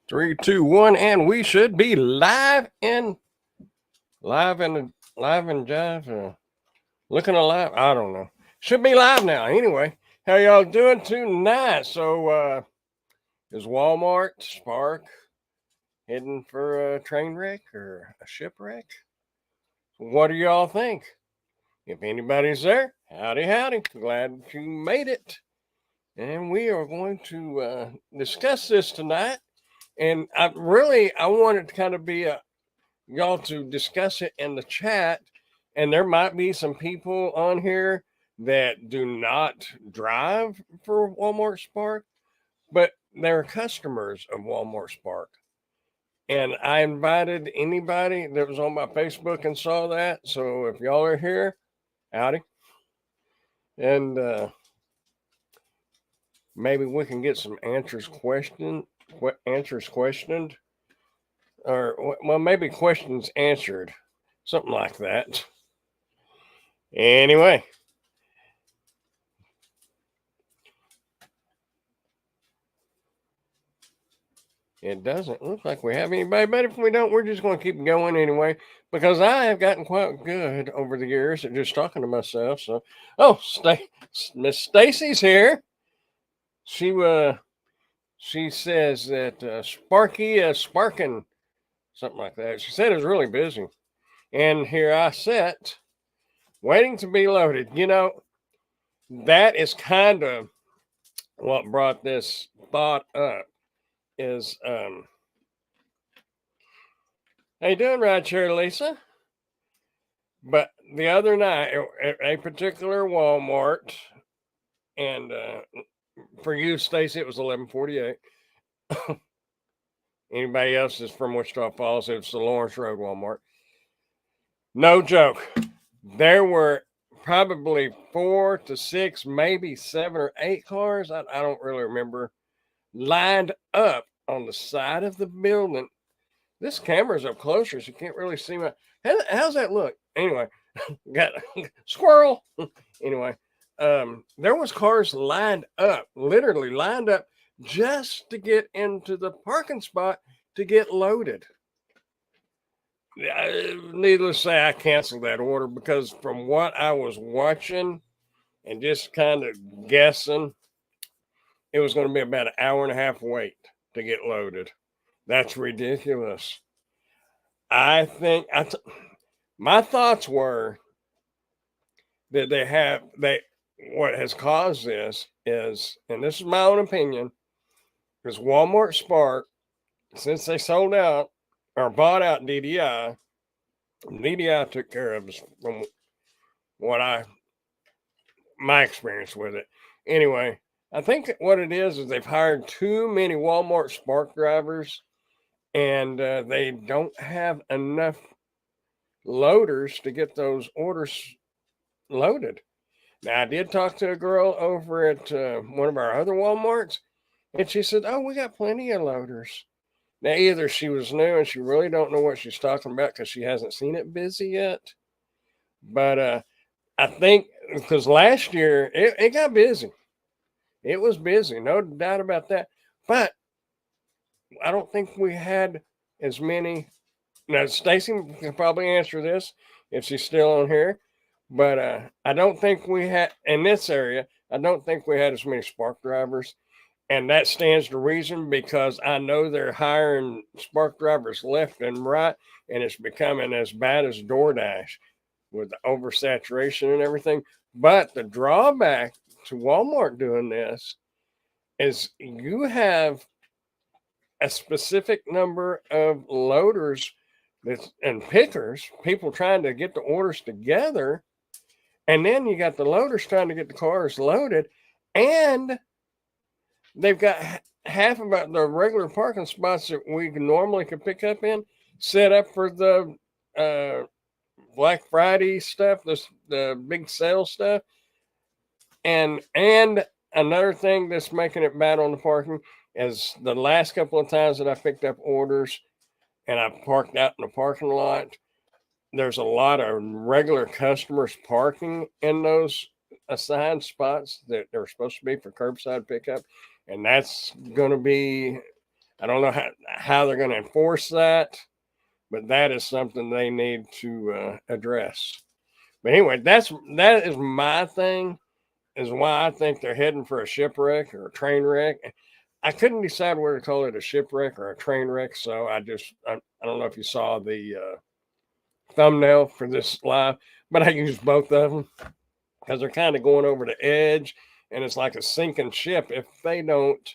Three, two, one, and we should be live and jive. Looking alive. I don't know. Should be live now. Anyway, how y'all doing tonight? So, is Walmart Spark heading for a train wreck or a shipwreck? What do y'all think? If anybody's there, howdy, howdy. Glad you made it. And we are going to discuss this tonight. And I want it to kind of be y'all to discuss it in the chat. And there might be some people on here that do not drive for Walmart Spark, but they're customers of Walmart Spark. And I invited anybody that was on my Facebook and saw that. So if y'all are here, howdy. And maybe we can get some answers questioned, or well, maybe questions answered, something like that. Anyway, it doesn't look like we have anybody, but if we don't, we're just going to keep going anyway, because I have gotten quite good over the years at just talking to myself. So, oh, Miss Stacy's here. She says that Sparky is sparking, something like that. She said it was really busy, and here I sit, waiting to be loaded. That is kind of what brought this thought up. Is how you doing, right here, Lisa? But the other night at a particular Walmart, and for you, Stacy, it was 11:48. Anybody else is from Wichita Falls? It's the Lawrence Road Walmart. No joke. There were probably 4 to 6, maybe 7 or 8 cars. I don't really remember. Lined up on the side of the building. This camera's up closer, so you can't really see my. How's that look? Anyway, got squirrel. Anyway, there was cars lined up, literally lined up, just to get into the parking spot to get loaded. Needless to say, I canceled that order because from what I was watching and just kind of guessing, it was going to be about an hour and a half wait to get loaded. That's ridiculous. I think my thoughts were that what has caused this is, and this is my own opinion, because Walmart Spark, since they sold out or bought out DDI took care of us from what my experience with it. Anyway, I think what it is they've hired too many Walmart Spark drivers, and they don't have enough loaders to get those orders loaded. Now, I did talk to a girl over at one of our other Walmarts, and she said, "Oh, we got plenty of loaders." Now, either she was new and she really don't know what she's talking about because she hasn't seen it busy yet, but I think because last year it got busy. It was busy, no doubt about that. But I don't think we had as many. Now, Stacy can probably answer this if she's still on here. But I don't think we had in this area. I don't think we had as many Spark drivers, and that stands to reason because I know they're hiring Spark drivers left and right, and it's becoming as bad as DoorDash with the oversaturation and everything. But the drawback to Walmart doing this is you have a specific number of loaders and pickers, people trying to get the orders together. And then you got the loaders trying to get the cars loaded, and they've got half of the regular parking spots that we normally could pick up in set up for the Black Friday stuff, the big sale stuff. And another thing that's making it bad on the parking is the last couple of times that I picked up orders and I parked out in the parking lot, there's a lot of regular customers parking in those assigned spots that they're supposed to be for curbside pickup. And that's going to be I don't know how they're going to enforce that, but that is something they need to address. But anyway, that is my thing. Is why I think they're heading for a shipwreck or a train wreck. I couldn't decide whether to call it a shipwreck or a train wreck, so I don't know if you saw the thumbnail for this live, but I used both of them because they're kind of going over the edge, and it's like a sinking ship if they don't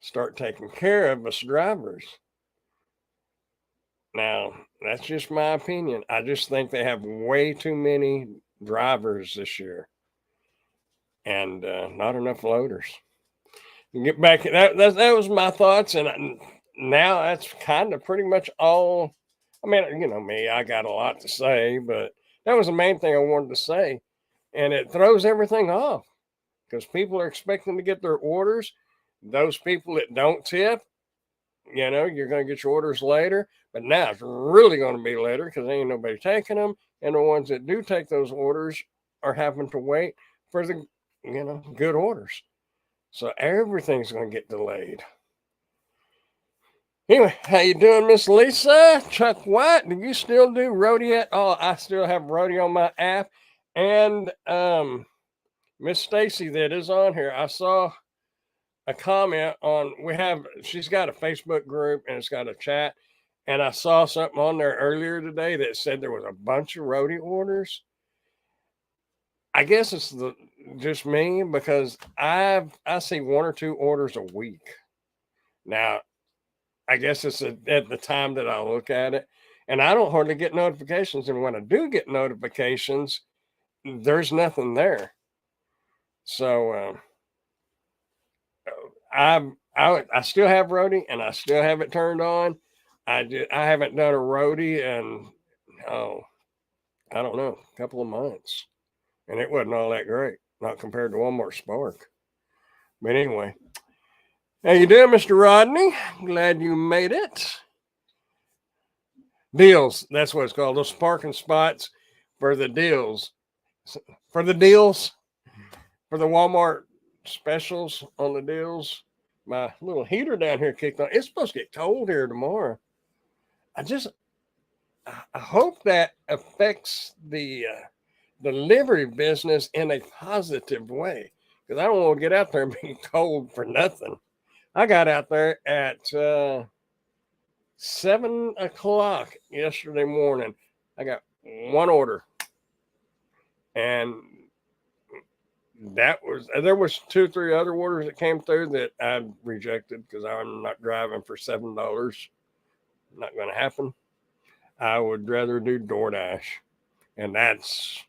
start taking care of us drivers. Now, that's just my opinion. I just think they have way too many drivers this year and not enough loaders. Get back, that was my thoughts, and now that's kind of pretty much all. I mean, you know me, I got a lot to say, but that was the main thing I wanted to say. And it throws everything off because people are expecting to get their orders. Those people that don't tip, you know, you're going to get your orders later. But now it's really going to be later because ain't nobody taking them. And the ones that do take those orders are having to wait for the, you know, good orders. So everything's going to get delayed. Anyway, how you doing, Miss Lisa? Chuck White, do you still do Roadie yet? Oh, I still have Roadie on my app. And Miss Stacy that is on here, I saw a comment on, she's got a Facebook group and it's got a chat. And I saw something on there earlier today that said there was a bunch of Roadie orders. I guess it's just me because I see 1 or 2 orders a week. Now, I guess it's at the time that I look at it, and I don't hardly get notifications. And when I do get notifications, there's nothing there. So I still have Roadie, and I still have it turned on. I haven't done a Roadie in I don't know, a couple of months, and it wasn't all that great, not compared to Walmart Spark. But anyway. How you doing, Mr. Rodney? Glad you made it. Deals, that's what it's called. Those parking spots for the deals. For the deals. For the Walmart specials on the deals. My little heater down here kicked on. It's supposed to get cold here tomorrow. I hope that affects the delivery business in a positive way. Because I don't want to get out there and be cold for nothing. I got out there at 7 o'clock yesterday morning. I got 1 order. And there was 2 or 3 other orders that came through that I rejected because I'm not driving for $7. Not going to happen. I would rather do DoorDash. And that's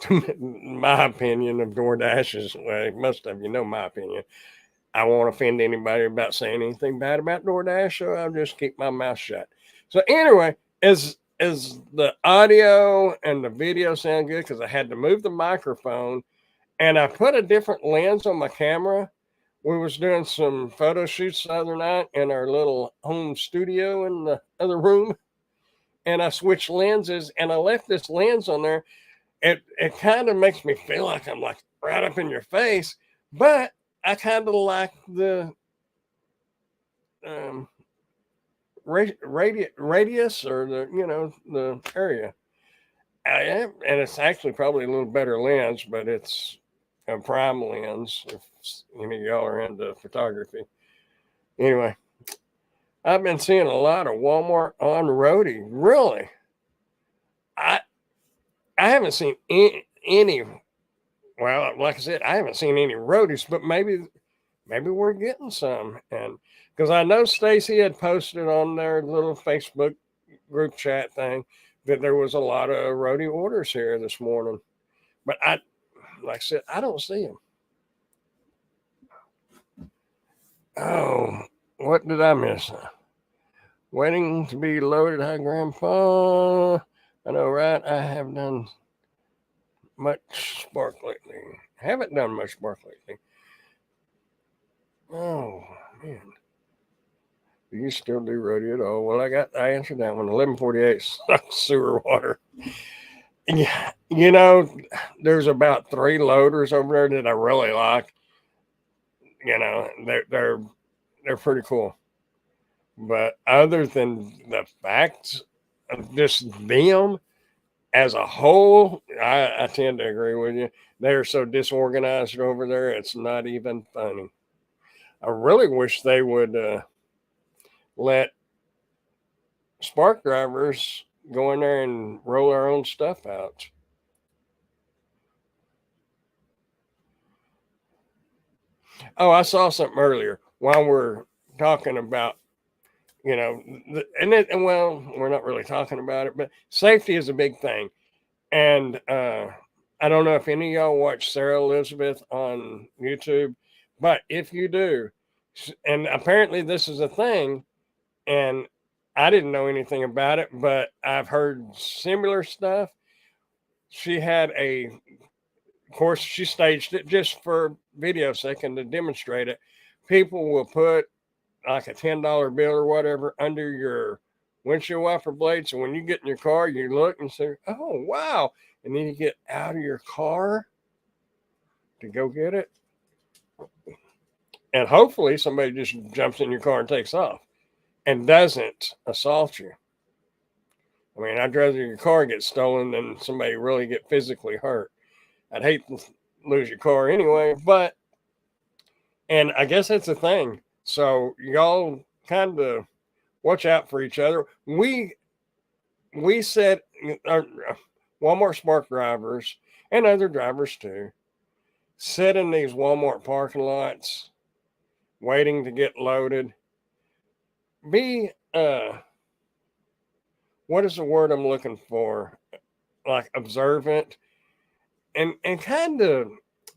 my opinion of DoorDash is, well, most of you know my opinion. I won't offend anybody about saying anything bad about DoorDash, so I'll just keep my mouth shut. So anyway, is the audio and the video sound good? Because I had to move the microphone, and I put a different lens on my camera. We was doing some photo shoots the other night in our little home studio in the other room, and I switched lenses, and I left this lens on there. It kind of makes me feel like I'm like right up in your face, but I kind of like the radius or the area. And it's actually probably a little better lens, but it's a prime lens if any of y'all are into photography. Anyway, I've been seeing a lot of Walmart on Roadie. Really, I haven't seen any. Well, like I said, I haven't seen any Roadies, but maybe we're getting some. And because I know Stacy had posted on their little Facebook group chat thing that there was a lot of Roadie orders here this morning. But like I said, I don't see them. Oh, what did I miss? Waiting to be loaded. Hi, Grandpa. I know, right? I have done much Spark lately. Haven't done much Spark lately. Oh, man. Do you still do Roadie at all? Well, I answered that one. 1148 sewer water. Yeah, there's about 3 loaders over there that I really like. They're pretty cool. But other than the facts of just them as a whole, I tend to agree with you. They're so disorganized over there, it's not even funny. I really wish they would let spark drivers go in there and roll our own stuff out. Oh, I saw something earlier while we're talking about, you know, and well, we're not really talking about it, but safety is a big thing. And I don't know if any of y'all watch Sarah Elizabeth on YouTube, but if you do, and apparently this is a thing, and I didn't know anything about it, but I've heard similar stuff. She had of course, she staged it just for video sake and to demonstrate it. People will put like a $10 bill or whatever under your windshield wiper blade. So when you get in your car, you look and say, "Oh wow!" And then you get out of your car to go get it, and hopefully somebody just jumps in your car and takes off and doesn't assault you. I mean, I'd rather your car get stolen than somebody really get physically hurt. I'd hate to lose your car anyway, but and I guess that's a thing. So y'all kind of watch out for each other. We said our Walmart Spark drivers and other drivers too sit in these Walmart parking lots waiting to get loaded. Be what is the word I'm looking for? Like observant and kind of.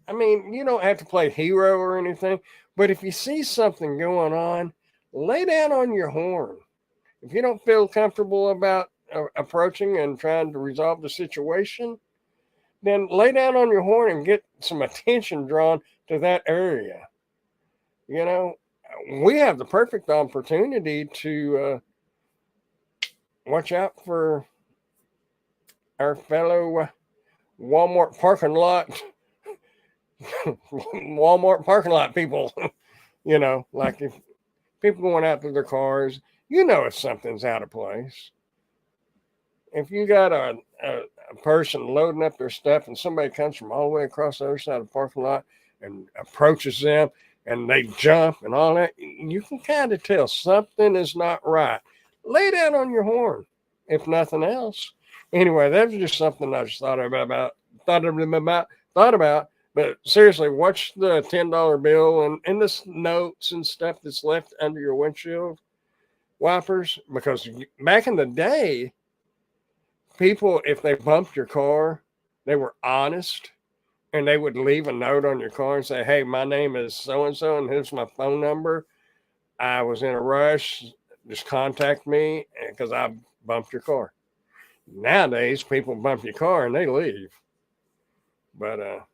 I mean, you don't have to play hero or anything, but if you see something going on, lay down on your horn. If you don't feel comfortable about approaching and trying to resolve the situation, then lay down on your horn and get some attention drawn to that area. You know, we have the perfect opportunity to watch out for our fellow Walmart parking lot, Walmart parking lot people. You know, like if people going out to their cars, you know if something's out of place. If you got a person loading up their stuff and somebody comes from all the way across the other side of the parking lot and approaches them and they jump and all that, you can kind of tell something is not right. Lay down on your horn, if nothing else. Anyway, that was just something I just thought about. But seriously, watch the $10 bill and the notes and stuff that's left under your windshield wipers because back in the day, people, if they bumped your car, they were honest and they would leave a note on your car and say, "Hey, my name is so and so, and here's my phone number. I was in a rush. Just contact me because I bumped your car." Nowadays, people bump your car and they leave. But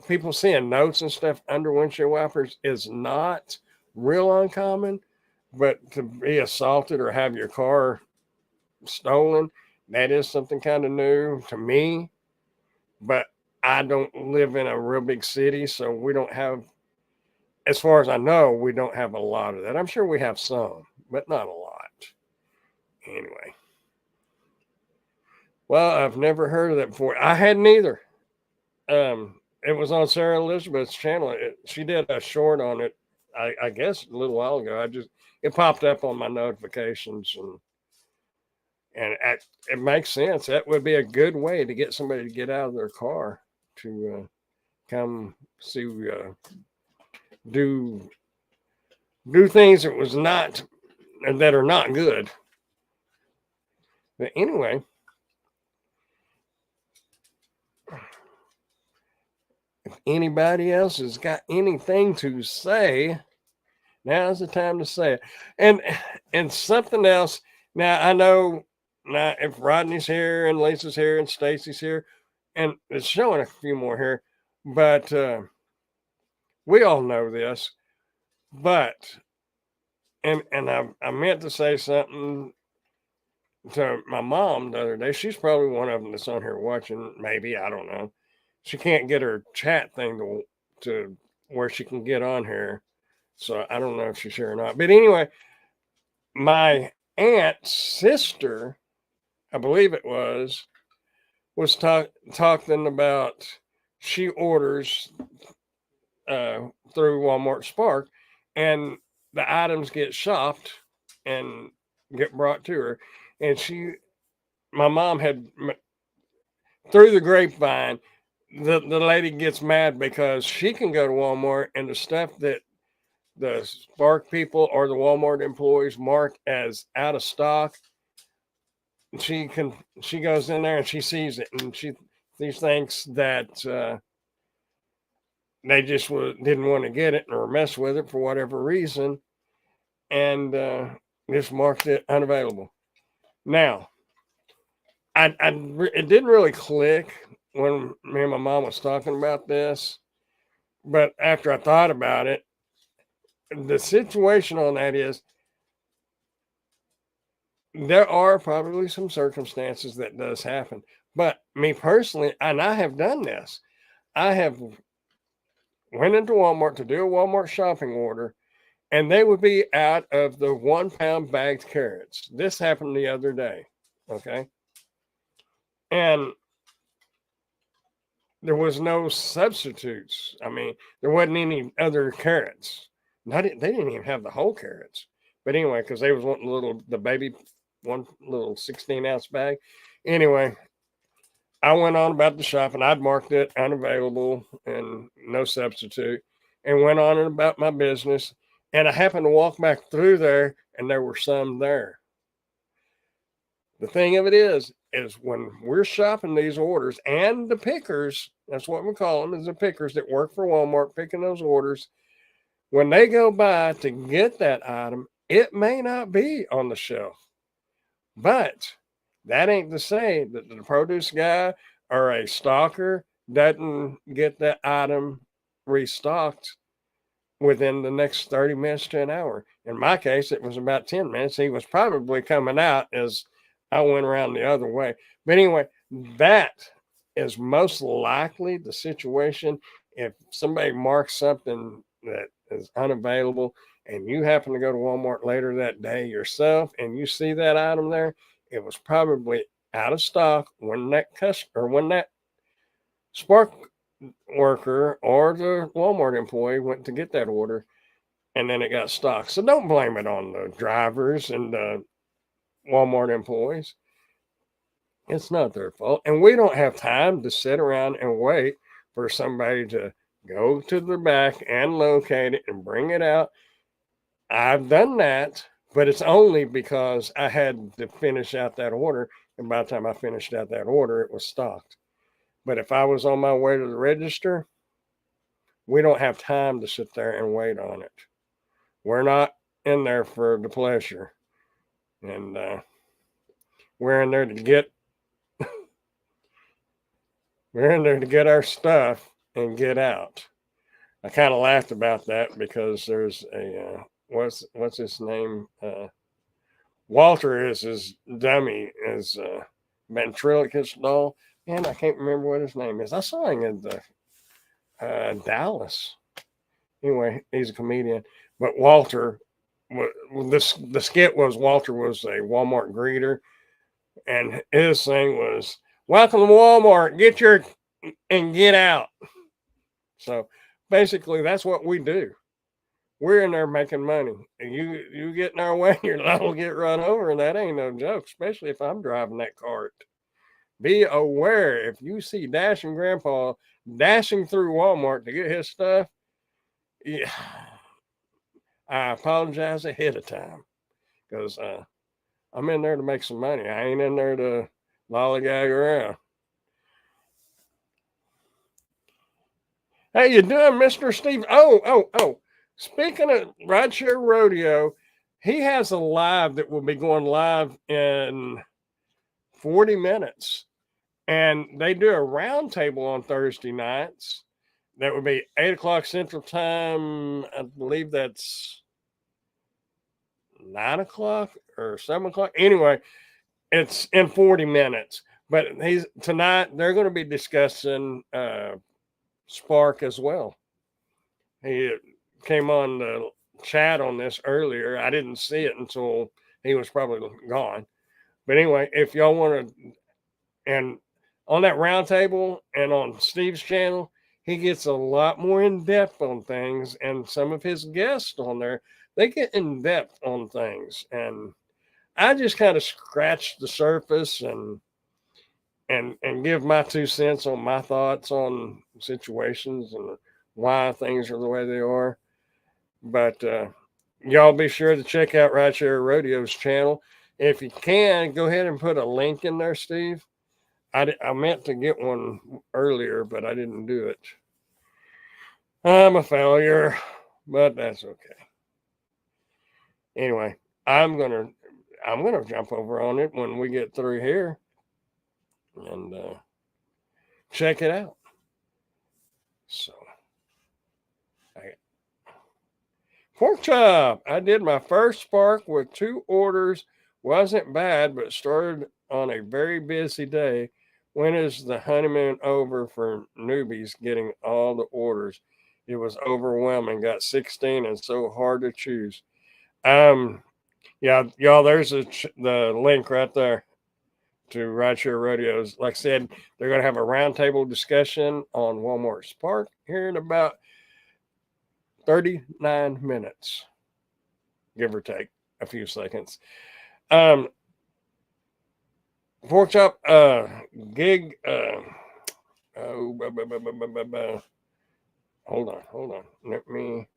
people seeing notes and stuff under windshield wipers is not real uncommon. But to be assaulted or have your car stolen, that is something kind of new to me. But I don't live in a real big city, so we don't have, as far as I know, we don't have a lot of that. I'm sure we have some, but not a lot. Anyway, well, I've never heard of that before. I hadn't either. It was on Sarah Elizabeth's channel. She did a short on it, I guess, a little while ago. It popped up on my notifications, and it makes sense. That would be a good way to get somebody to get out of their car to come see do do things that are not good. But anyway, if anybody else has got anything to say, now's the time to say it. And something else. Now I know now if Rodney's here and Lisa's here and Stacy's here, and it's showing a few more here, but we all know this. But and I meant to say something to my mom the other day. She's probably one of them that's on here watching. Maybe I don't know. She can't get her chat thing to where she can get on here So I don't know if she's here or not. But anyway, my aunt's sister, I believe it was talking about she orders through Walmart Spark, and the items get shopped and get brought to her. And my mom had through the grapevine, the lady gets mad because she can go to Walmart and the stuff that the Spark people or the Walmart employees mark as out of stock, she goes in there and she sees it and she thinks that they just didn't want to get it or mess with it for whatever reason, and just marked it unavailable. Now, it didn't really click when me and my mom was talking about this, but after I thought about it, the situation on that is there are probably some circumstances that does happen. But me personally, and I have done this, I have went into Walmart to do a Walmart shopping order, and they would be out of the 1 pound bagged carrots. This happened the other day. Okay. And there was no substitutes. I mean, there wasn't any other carrots. They didn't even have the whole carrots. But anyway, because they was wanting the baby, one little 16-ounce bag. Anyway, I went on about the shop and I'd marked it unavailable and no substitute and went on about my business. And I happened to walk back through there and there were some there. The thing of it is when we're shopping these orders and the pickers, that's what we call them, is the pickers that work for Walmart picking those orders. When they go by to get that item, it may not be on the shelf. But that ain't to say that the produce guy or a stalker doesn't get that item restocked within the next 30 minutes to an hour. In my case, it was about 10 minutes. He was probably coming out as I went around the other way. But anyway, that is most likely the situation. If somebody marks something that is unavailable and you happen to go to Walmart later that day yourself and you see that item there, it was probably out of stock when that customer or when that Spark worker or the Walmart employee went to get that order, and then it got stocked. So don't blame it on the drivers and the Walmart employees. It's not their fault. And we don't have time to sit around and wait for somebody to go to the back and locate it and bring it out. I've done that, but it's only because I had to finish out that order. And by the time I finished out that order, it was stocked. But if I was on my way to the register, we don't have time to sit there and wait on it. We're not in there for the pleasure. And we're in there to get our stuff and get out. I kind of laughed about that because there's a what's his name? Walter is his dummy, is ventriloquist doll, and I can't remember what his name is. I saw him in the Dallas. Anyway, he's a comedian, but Walter. The skit was Walter was a Walmart greeter, and his thing was, "Welcome to Walmart. Get your and get out." So basically, that's what we do. We're in there making money, and you get in our way, you're liable to get run over, and that ain't no joke. Especially if I'm driving that cart. Be aware if you see Dashing Grandpa dashing through Walmart to get his stuff. Yeah, I apologize ahead of time because I'm in there to make some money. I ain't in there to lollygag around. How you doing, Mr. Steve? Oh. Speaking of Rideshare Rodeo, he has a live that will be going live in 40 minutes. And they do a roundtable on Thursday nights. That would be 8 o'clock Central Time. I believe that's 9 o'clock or 7 o'clock. Anyway, it's in 40 minutes. But tonight they're going to be discussing Spark as well. He came on the chat on this earlier. I didn't see it until he was probably gone. But anyway, if y'all want to, and on that round table and on Steve's channel, he gets a lot more in depth on things, and some of his guests on there, they get in depth on things. And I just kind of scratch the surface and give my 2 cents on my thoughts on situations and why things are the way they are. But y'all be sure to check out Rideshare Rodeo's channel. If you can, go ahead and put a link in there, Steve. I meant to get one earlier, but I didn't do it. I'm a failure, but that's okay. Anyway, I'm gonna jump over on it when we get through here and check it out. So, pork chop. I did my first spark with 2 orders. Wasn't bad, but started on a very busy day. When is the honeymoon over for newbies getting all the orders? It was overwhelming. Got 16 and so hard to choose. Yeah, y'all, there's the link right there to Rideshare Rodeos. Like I said, they're going to have a roundtable discussion on Walmart Spark here in about 39 minutes, give or take a few seconds. Pork chop, gig, hold on. Let me,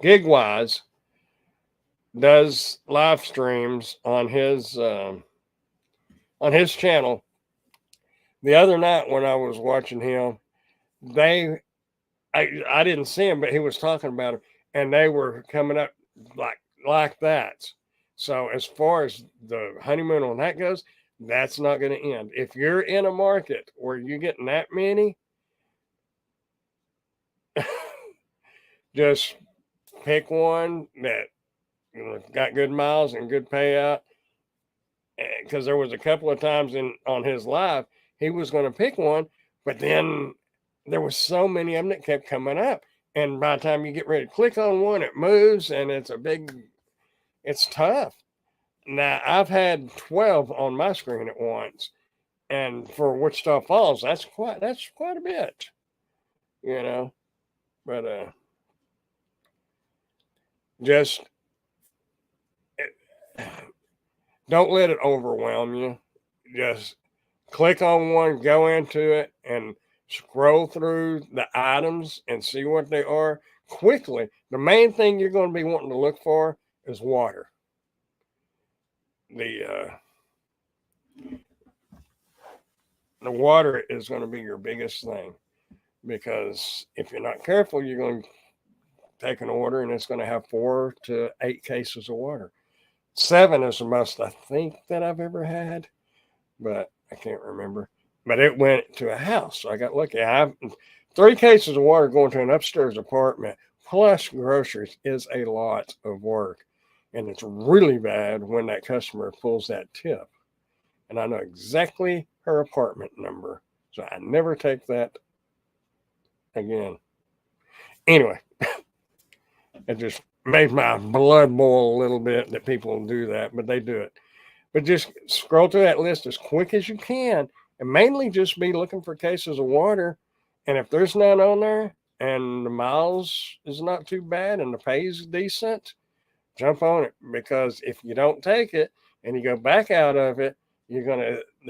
Gigwise does live streams on his channel. The other night when I was watching him, I didn't see him, but he was talking about him, and they were coming up like that. So as far as the honeymoon on that goes, that's not going to end. If you're in a market where you're getting that many, just pick one that got good miles and good payout. Because there was a couple of times on his live, he was going to pick one, but then there was so many of them that kept coming up. And by the time you get ready to click on one, it moves, and it's tough. Now, I've had 12 on my screen at once, and for Wichita Falls, that's quite a bit, you know. But just don't let it overwhelm you. Just click on one, go into it, and scroll through the items and see what they are quickly. The main thing you're going to be wanting to look for is water. The water is going to be your biggest thing, because if you're not careful, you're going to take an order and it's going to have 4 to 8 cases of water. 7 is the most I think that I've ever had, but I can't remember. But it went to a house, so I got lucky. I have 3 cases of water going to an upstairs apartment plus groceries is a lot of work. And it's really bad when that customer pulls that tip. And I know exactly her apartment number, so I never take that again. Anyway, it just made my blood boil a little bit that people do that, but they do it. But just scroll through that list as quick as you can, and mainly just be looking for cases of water. And if there's none on there and the miles is not too bad and the pay is decent, jump on it. Because if you don't take it and you go back out of it, they're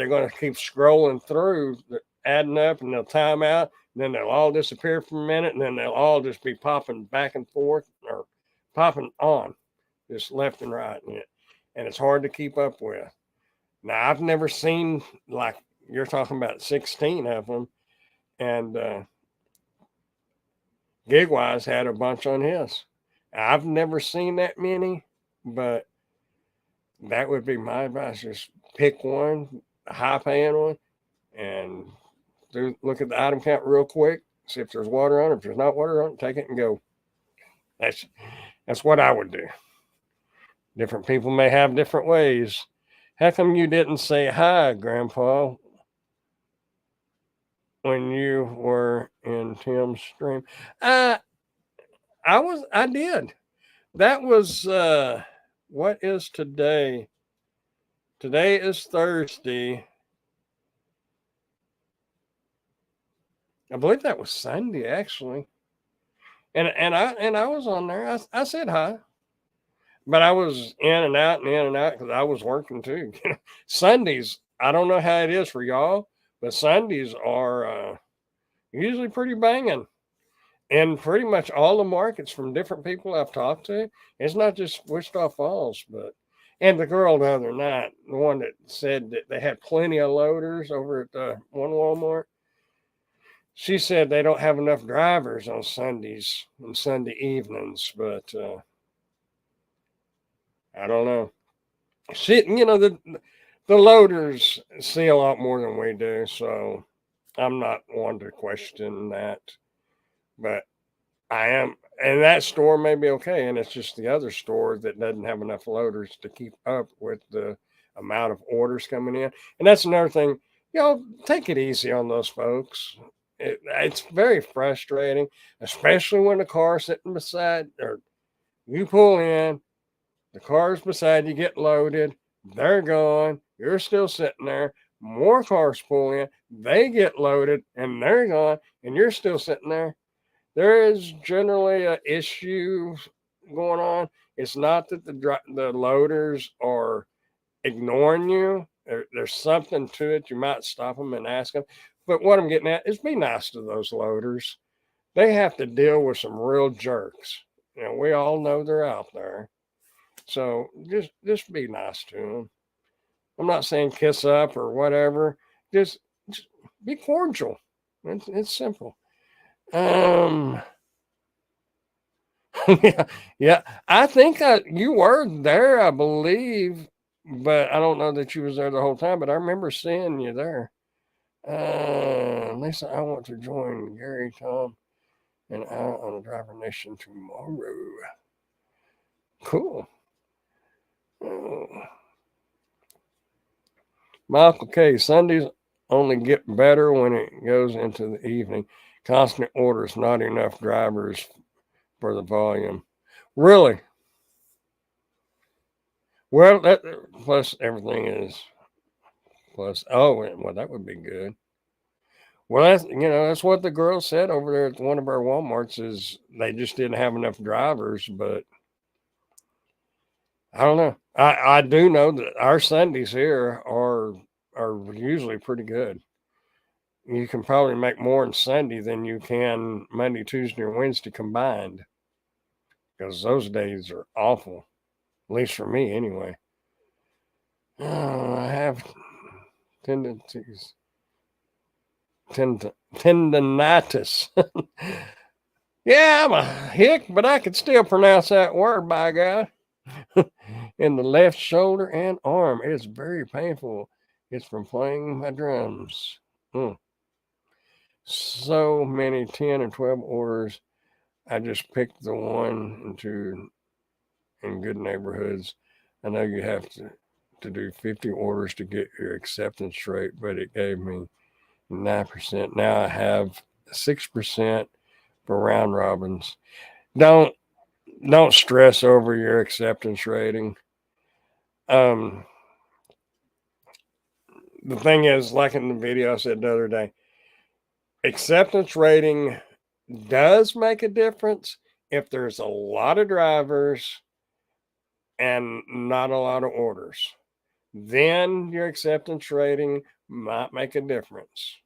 gonna keep scrolling through, adding up, and they'll time out. And then they'll all disappear for a minute, and then they'll all just be popping back and forth or popping on, just left and right. And it's hard to keep up with. Now, I've never seen, like you're talking about, 16 of them, and Gigwise had a bunch on his. I've never seen that many, but that would be my advice. Just pick one, a high-paying one, and look at the item count real quick, see if there's water on it. If there's not water on it, take it and go. That's what I would do. Different people may have different ways. How come you didn't say hi, Grandpa, when you were in Tim's stream? I did. That was what is today? Today is Thursday. I believe that was Sunday actually. And I was on there. I said hi, but I was in and out and in and out because I was working too. Sundays, I don't know how it is for y'all, but Sundays are usually pretty banging. And pretty much all the markets from different people I've talked to, it's not just Wichita Falls, but and the girl the other night, the one that said that they had plenty of loaders over at one Walmart, she said they don't have enough drivers on Sundays and Sunday evenings, but I don't know. Shit, the loaders see a lot more than we do, so I'm not one to question that. But I am, and that store may be okay, and it's just the other store that doesn't have enough loaders to keep up with the amount of orders coming in. And that's another thing, take it easy on those folks. It's very frustrating, especially when the car's sitting beside, or you pull in, the car's beside you, get loaded, they're gone, you're still sitting there. More cars pull in, they get loaded, and they're gone, and you're still sitting there. There is generally an issue going on. It's not that the loaders are ignoring you. There's something to it. You might stop them and ask them. But what I'm getting at is be nice to those loaders. They have to deal with some real jerks. We all know they're out there. So just be nice to them. I'm not saying kiss up or whatever. Just be cordial. It's simple. Um, yeah, yeah. I think you were there, I believe, but I don't know that you was there the whole time. But I remember seeing you there. Lisa, I want to join Gary, Tom, and out on a Driver Nation tomorrow. Cool. Oh. Michael K. Sundays only get better when it goes into the evening. Constant orders, not enough drivers for the volume. Really? Well, that plus everything is plus. Oh, well, that would be good. Well, that's what the girl said over there at one of our WalMarts is they just didn't have enough drivers. But I don't know. I do know that our Sundays here are usually pretty good. You can probably make more on Sunday than you can Monday, Tuesday, or Wednesday combined because those days are awful. At least for me, anyway. Oh, I have tendencies. Tendonitis. Yeah, I'm a hick, but I can still pronounce that word, by God. In the left shoulder and arm. It is very painful. It's from playing my drums. So many 10 and 12 orders. I just picked the one into in good neighborhoods. I know you have to do 50 orders to get your acceptance rate, but it gave me 9%. Now I have 6% for round robins. Don't stress over your acceptance rating. The thing is, like in the video I said the other day, acceptance rating does make a difference if there's a lot of drivers and not a lot of orders. Then your acceptance rating might make a difference.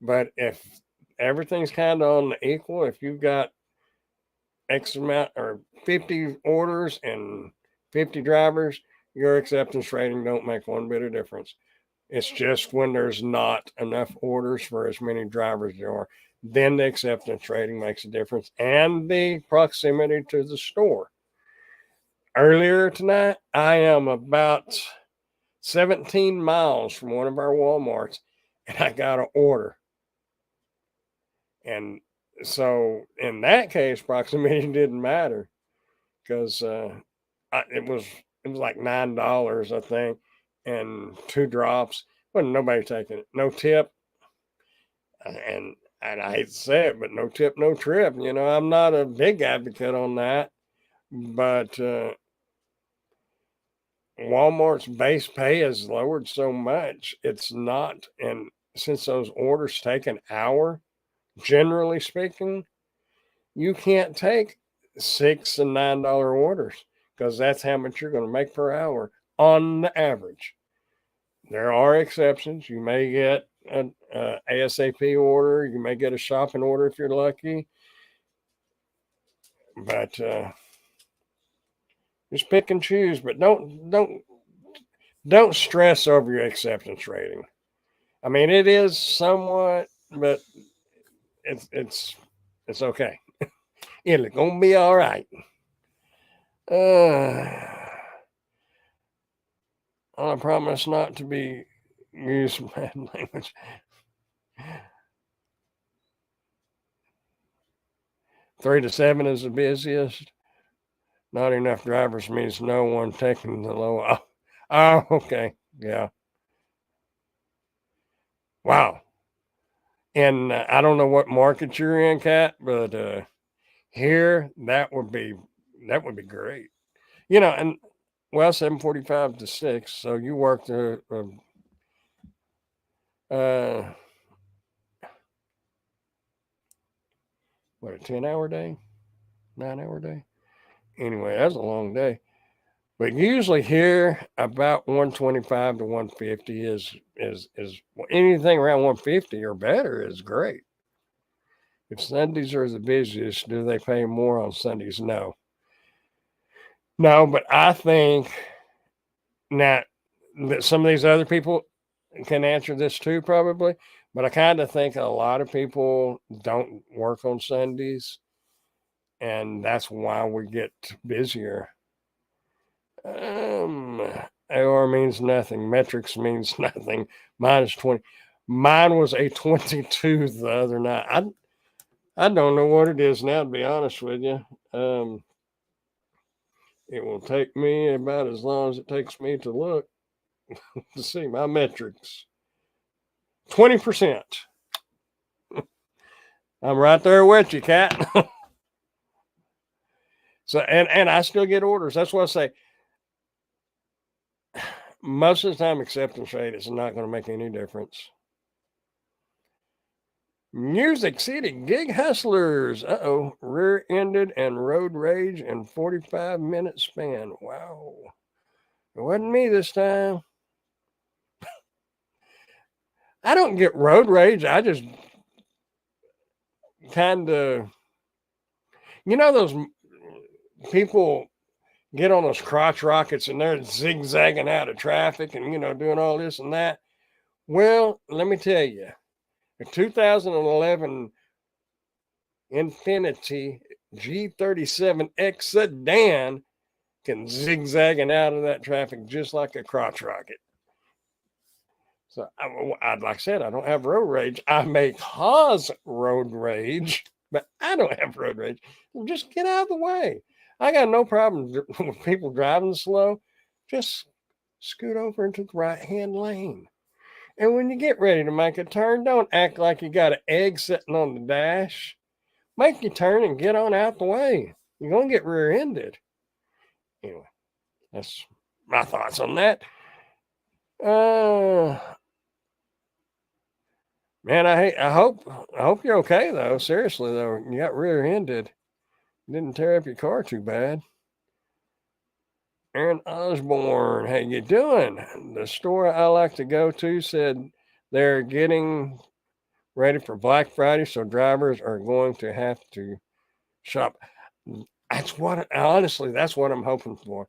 But if everything's kind of on the equal, if you've got X amount or 50 orders and 50 drivers, your acceptance rating don't make one bit of difference. It's just when there's not enough orders for as many drivers there are, then the acceptance rating makes a difference and the proximity to the store. Earlier tonight, I am about 17 miles from one of our Walmarts and I got an order. And so in that case, proximity didn't matter because it was like $9, I think, and 2 drops. Wasn't nobody taking it, no tip, and and I hate to say it, but no tip, no trip. I'm not a big advocate on that, but Walmart's base pay is lowered so much. It's not, and since those orders take an hour, generally speaking, you can't take $6 and $9 orders because that's how much you're going to make per hour on the average. There are exceptions. You may get an ASAP order. You may get a shopping order if you're lucky. But just pick and choose. But don't stress over your acceptance rating. I mean, it is somewhat, but it's okay. It's gonna be all right. I promise not to be use bad language. 3 to 7 is the busiest. Not enough drivers means no one taking the low. Oh, okay. Yeah. Wow. And I don't know what market you're in, Kat, but here that would be great. And well, 7:45 to 6. So you worked what, a 10-hour day, 9-hour day. Anyway, that's a long day. But usually here about 125 to 150 is anything around 150 or better is great. If Sundays are the busiest, do they pay more on Sundays? No. No, but I think now that some of these other people can answer this too, probably. But I kind of think a lot of people don't work on Sundays, and that's why we get busier. AR means nothing. Metrics means nothing. Mine is 20. Mine was a 22 the other night. I don't know what it is now, to be honest with you. It will take me about as long as it takes me to look to see my metrics. 20%. I'm right there with you, Kat. So and I still get orders. That's what I say. Most of the time, acceptance rate is not going to make any difference. Music City Gig Hustlers. Rear-ended and road rage in 45-minute span. Wow. It wasn't me this time. I don't get road rage. I just kind of, those people get on those crotch rockets and they're zigzagging out of traffic and, doing all this and that. Well, let me tell you, the 2011 Infiniti G37X sedan can zigzagging out of that traffic just like a crotch rocket. So, like I said, I don't have road rage. I may cause road rage, but I don't have road rage. Just get out of the way. I got no problem with people driving slow. Just scoot over into the right-hand lane. And when you get ready to make a turn, don't act like you got an egg sitting on the dash. Make your turn and get on out the way. You're going to get rear-ended. Anyway, that's my thoughts on that. Man, I hope you're okay though. Seriously though, you got rear-ended. Didn't tear up your car too bad. Aaron Osborne, how you doing? The store I like to go to said they're getting ready for Black Friday, so drivers are going to have to shop. That's what I'm hoping for.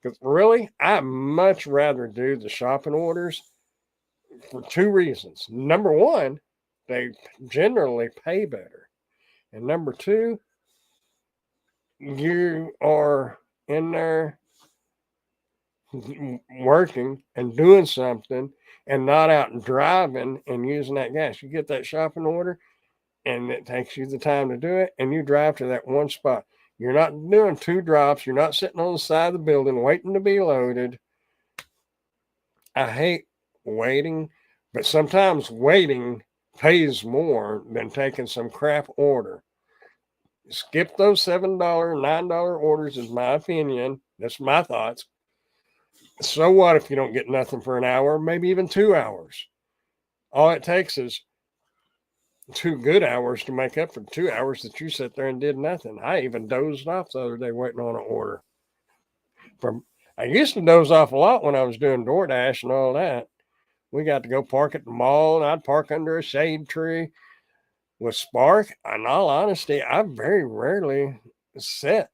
Because really, I'd much rather do the shopping orders for 2 reasons. Number one, they generally pay better. And number 2, you are in there working and doing something and not out and driving and using that gas. You get that shopping order and it takes you the time to do it and you drive to that one spot. You're not doing 2 drops. You're not sitting on the side of the building waiting to be loaded. I hate waiting, but sometimes waiting pays more than taking some crap order. Skip those $7, $9 orders, is my opinion. That's my thoughts. So what if you don't get nothing for an hour, maybe even 2 hours? All it takes is 2 good hours to make up for 2 hours that you sat there and did nothing. I even dozed off the other day waiting on an order. From I used to doze off a lot when I was doing DoorDash and all that. We got to go park at the mall, and I'd park under a shade tree. With Spark, in all honesty, I very rarely sit.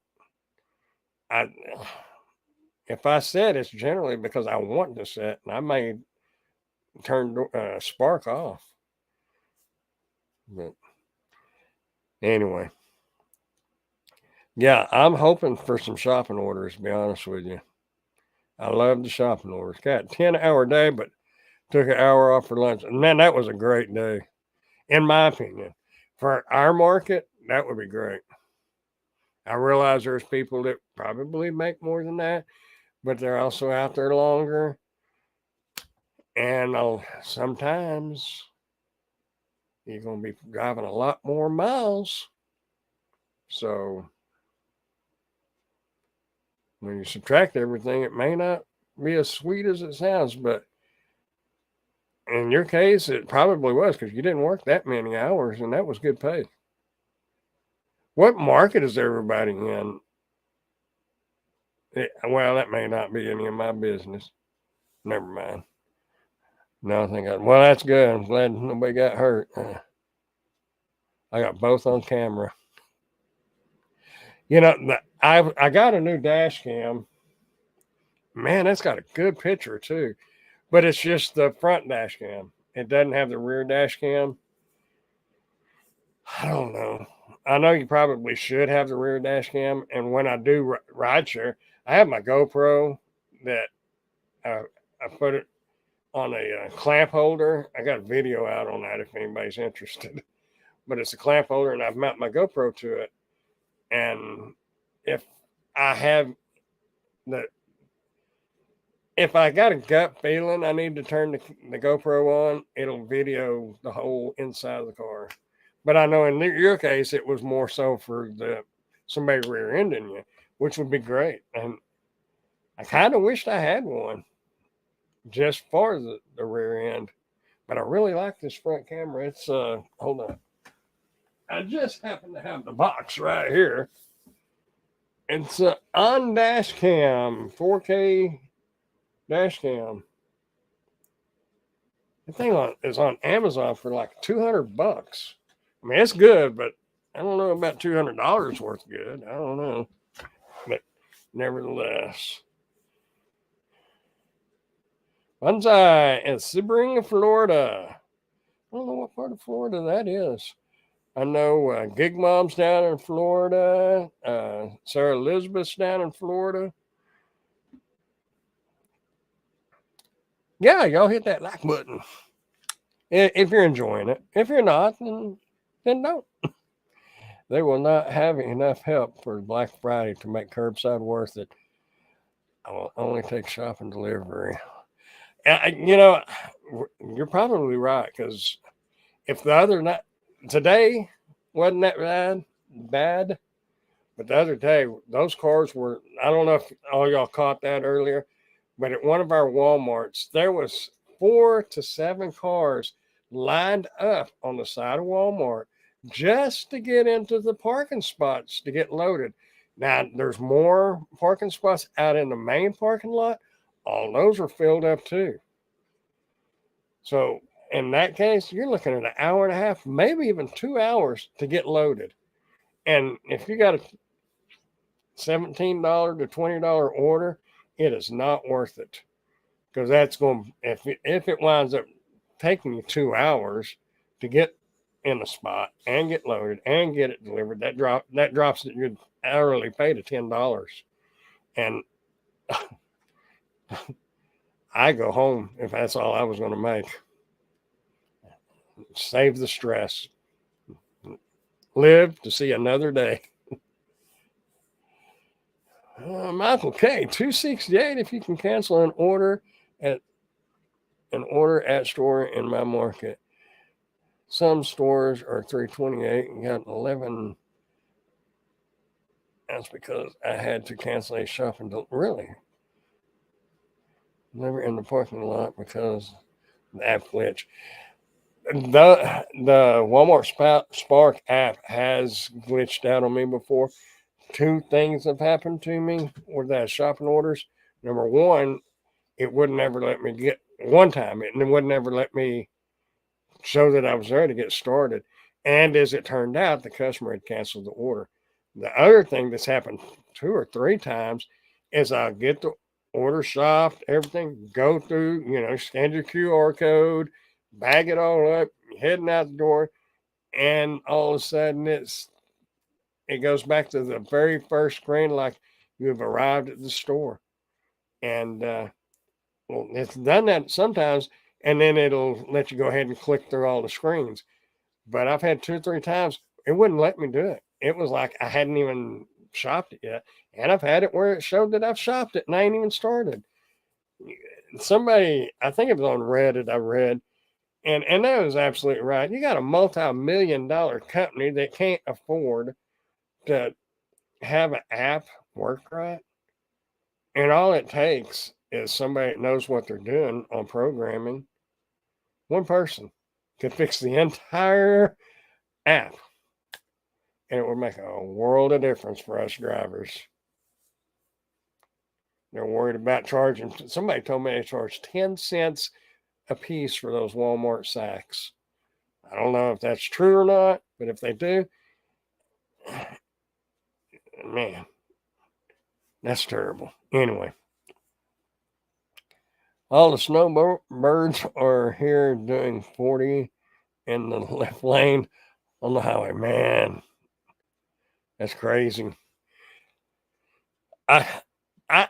I If I sit, it's generally because I want to sit, and I may turn Spark off. But anyway, yeah, I'm hoping for some shopping orders, to be honest with you. I love the shopping orders. Got a 10-hour day, but took an hour off for lunch. And man, that was a great day, in my opinion. For our market, that would be great. I realize there's people that probably make more than that, but they're also out there longer. And sometimes you're going to be driving a lot more miles. So when you subtract everything, it may not be as sweet as it sounds, but in your case, it probably was because you didn't work that many hours, and that was good pay. What market is everybody in? Well, that may not be any of my business. Never mind. No, well, that's good. I'm glad nobody got hurt. I got both on camera. You know, I got a new dash cam. Man, that's got a good picture too. But it's just the front dash cam. It doesn't have the rear dash cam. I don't know. I know you probably should have the rear dash cam. And when I do rideshare, I have my GoPro that I put it on a clamp holder. I got a video out on that if anybody's interested. But it's a clamp holder, and I've mounted my GoPro to it. And if I have if I got a gut feeling I need to turn the GoPro on, it'll video the whole inside of the car. But I know in your case, it was more so for somebody rear-ending you, which would be great. And I kind of wished I had one just for the rear end. But I really like this front camera. It's, hold on. I just happen to have the box right here. It's an on dash cam, 4K dash cam. The thing is on Amazon for like $200. I mean, it's good, but I don't know about $200 worth good. I don't know. But nevertheless. Bonsai in Sebring, Florida. I don't know what part of Florida that is. I know Gig Mom's down in Florida. Sarah Elizabeth's down in Florida. Yeah, y'all hit that like button if you're enjoying it. If you're not, then don't. They will not have enough help for Black Friday to make curbside worth it. I will only take shopping delivery. You know, you're probably right, because if the other night, today wasn't that bad, but the other day, those cars were, I don't know if all y'all caught that earlier, but at one of our Walmarts, there was 4 to 7 cars lined up on the side of Walmart just to get into the parking spots to get loaded. Now, there's more parking spots out in the main parking lot. All those are filled up too. So in that case, you're looking at an hour and a half, maybe even 2 hours to get loaded. And if you got a $17 to $20 order, it is not worth it, because that's going, if it winds up taking you 2 hours to get in the spot and get loaded and get it delivered, that drops your hourly pay to $10. And I go home if that's all I was going to make. Save the stress. Live to see another day. Michael K, 268 if you can cancel an order at store in my market. Some stores are 328 and got 11. That's because I had to cancel a shopping. Really? Never in the parking lot because the app glitch. The Walmart Spark app has glitched out on me before. Two things have happened to me with that shopping orders. Number one, it wouldn't ever let me get one time. It wouldn't ever let me show that I was there to get started. And as it turned out, the customer had canceled the order. The other thing that's happened 2 or 3 times is I get the order shopped, everything, go through, scan your QR code, bag it all up, heading out the door, and all of a sudden it goes back to the very first screen like you have arrived at the store. And well, it's done that sometimes, and then it'll let you go ahead and click through all the screens. But I've had 2 or 3 times it wouldn't let me do it. It was like I hadn't even shopped it yet, and I've had it where it showed that I've shopped it and I ain't even started. Somebody, I think it was on Reddit, I read, and that was absolutely right. You got a multi-million-dollar company that can't afford to have an app work right, and all it takes is somebody that knows what they're doing on programming. One person could fix the entire app, and it would make a world of difference for us drivers. They're worried about charging. Somebody told me they charge 10 cents a piece for those Walmart sacks. I don't know if that's true or not, but if they do, man, that's terrible. Anyway, all the snowbirds are here doing 40 in the left lane on the highway. Man, that's crazy. I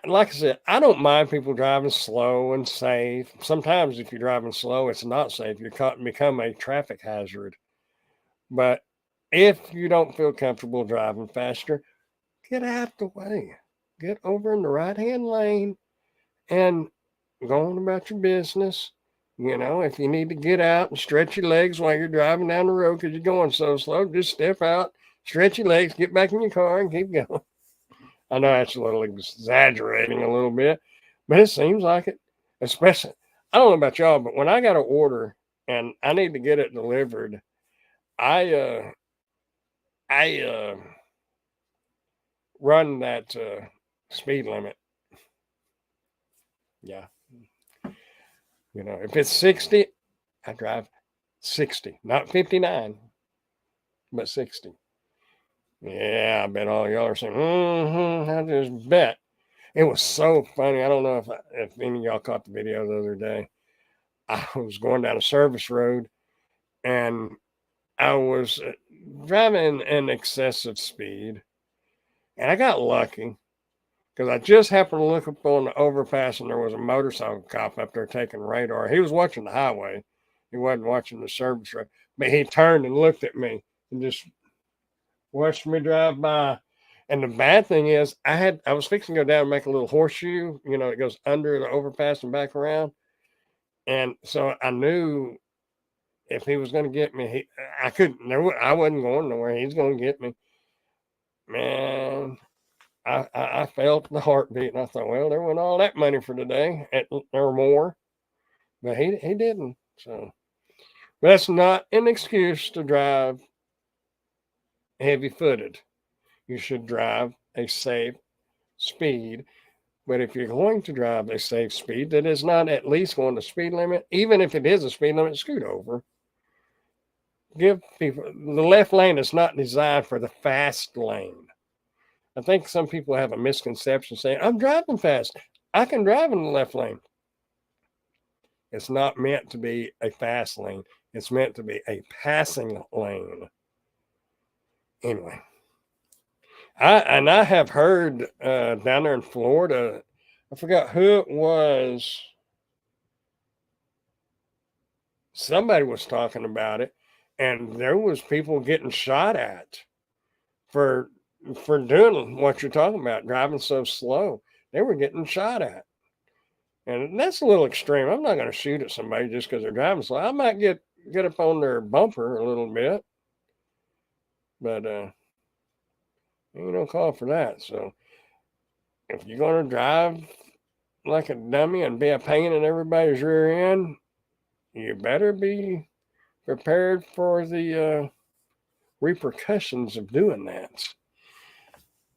like I said, I don't mind people driving slow and safe. Sometimes if you're driving slow, it's not safe. You become a traffic hazard. But if you don't feel comfortable driving faster, get out the way. Get over in the right hand lane and go on about your business. If you need to get out and stretch your legs while you're driving down the road because you're going so slow, just step out, stretch your legs, get back in your car, and keep going. I know that's a little exaggerating a little bit, but it seems like it. Especially, I don't know about y'all, but when I got an order and I need to get it delivered, I run that speed limit. Yeah, if it's 60, I drive 60, not 59, but 60. Yeah, I bet all y'all are saying, I just bet. It was so funny. I don't know if any of y'all caught the video the other day. I was going down a service road and I was driving an excessive speed. And I got lucky because I just happened to look up on the overpass and there was a motorcycle cop up there taking radar. He was watching the highway. He wasn't watching the service road. But he turned and looked at me and just watched me drive by. And the bad thing is I was fixing to go down and make a little horseshoe, it goes under the overpass and back around. And so I knew if he was going to get me, I wasn't going nowhere. He's going to get me. Man, I felt the heartbeat and I thought, well, there went all that money for today or more. But he didn't. So that's not an excuse to drive heavy footed. You should drive a safe speed. But if you're going to drive a safe speed that is not at least going to speed limit, even if it is a speed limit, scoot over. Give people the left lane is not designed for the fast lane. I think some people have a misconception saying, I'm driving fast. I can drive in the left lane. It's not meant to be a fast lane. It's meant to be a passing lane. Anyway, I have heard down there in Florida, I forgot who it was. Somebody was talking about it, and there was people getting shot at for doing what you're talking about, driving so slow. They were getting shot at. And that's a little extreme. I'm not going to shoot at somebody just because they're driving slow. I might get get up on their bumper a little bit, but ain't no call for that. So if you're gonna drive like a dummy and be a pain in everybody's rear end, you better be prepared for the repercussions of doing that.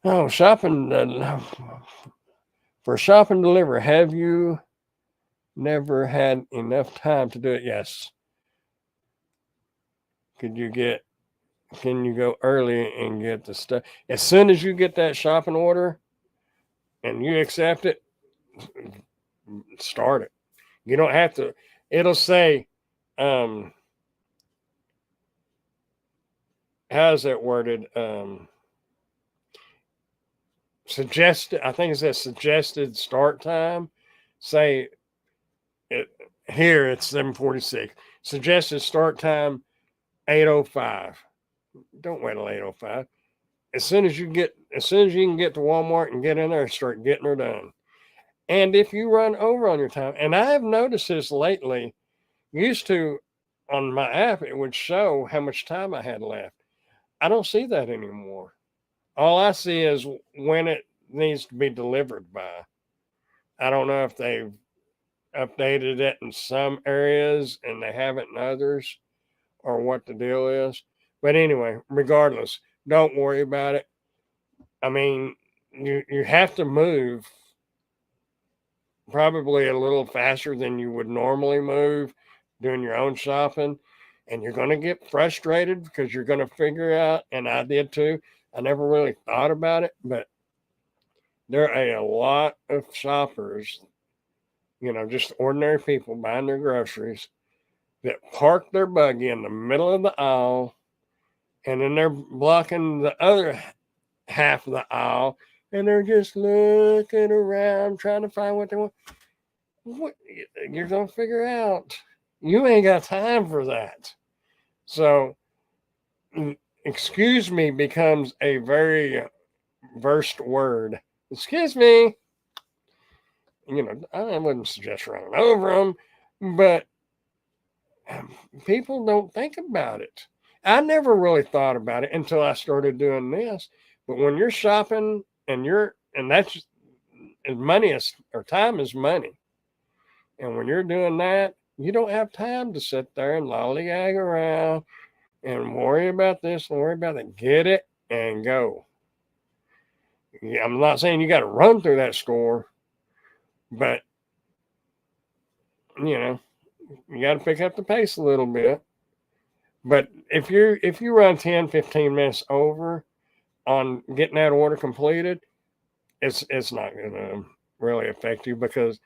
Oh, shopping for shop and deliver. Have you never had enough time to do it? Yes. Could you get? Can you go early and get the stuff as soon as you get that shopping order and you accept it? Start it. You don't have to. It'll say, how's that worded? Suggested. I think it says suggested start time. Say it here. It's 7:46. Suggested start time 8:05. Don't wait till 8:05. As soon as you can get to Walmart and get in there and start getting her done. And if you run over on your time, and I have noticed this lately, used to on my app, it would show how much time I had left. I don't see that anymore. All I see is when it needs to be delivered by. I don't know if they've updated it in some areas and they haven't in others or what the deal is. But anyway, regardless, don't worry about it. I mean, you have to move probably a little faster than you would normally move doing your own shopping. And you're going to get frustrated because you're going to figure out, and I did too. I never really thought about it, but there are a lot of shoppers, just ordinary people buying their groceries that park their buggy in the middle of the aisle and then they're blocking the other half of the aisle and they're just looking around trying to find what they want. What, you're going to figure out. You ain't got time for that. So, excuse me becomes a very versed word. Excuse me. I wouldn't suggest running over them, but people don't think about it. I never really thought about it until I started doing this. But when you're shopping and that's money or time is money. And when you're doing that, you don't have time to sit there and lollygag around and worry about this and worry about that. Get it and go. I'm not saying you got to run through that store, but you got to pick up the pace a little bit. But if you run 10, 15 minutes over on getting that order completed, it's not going to really affect you because,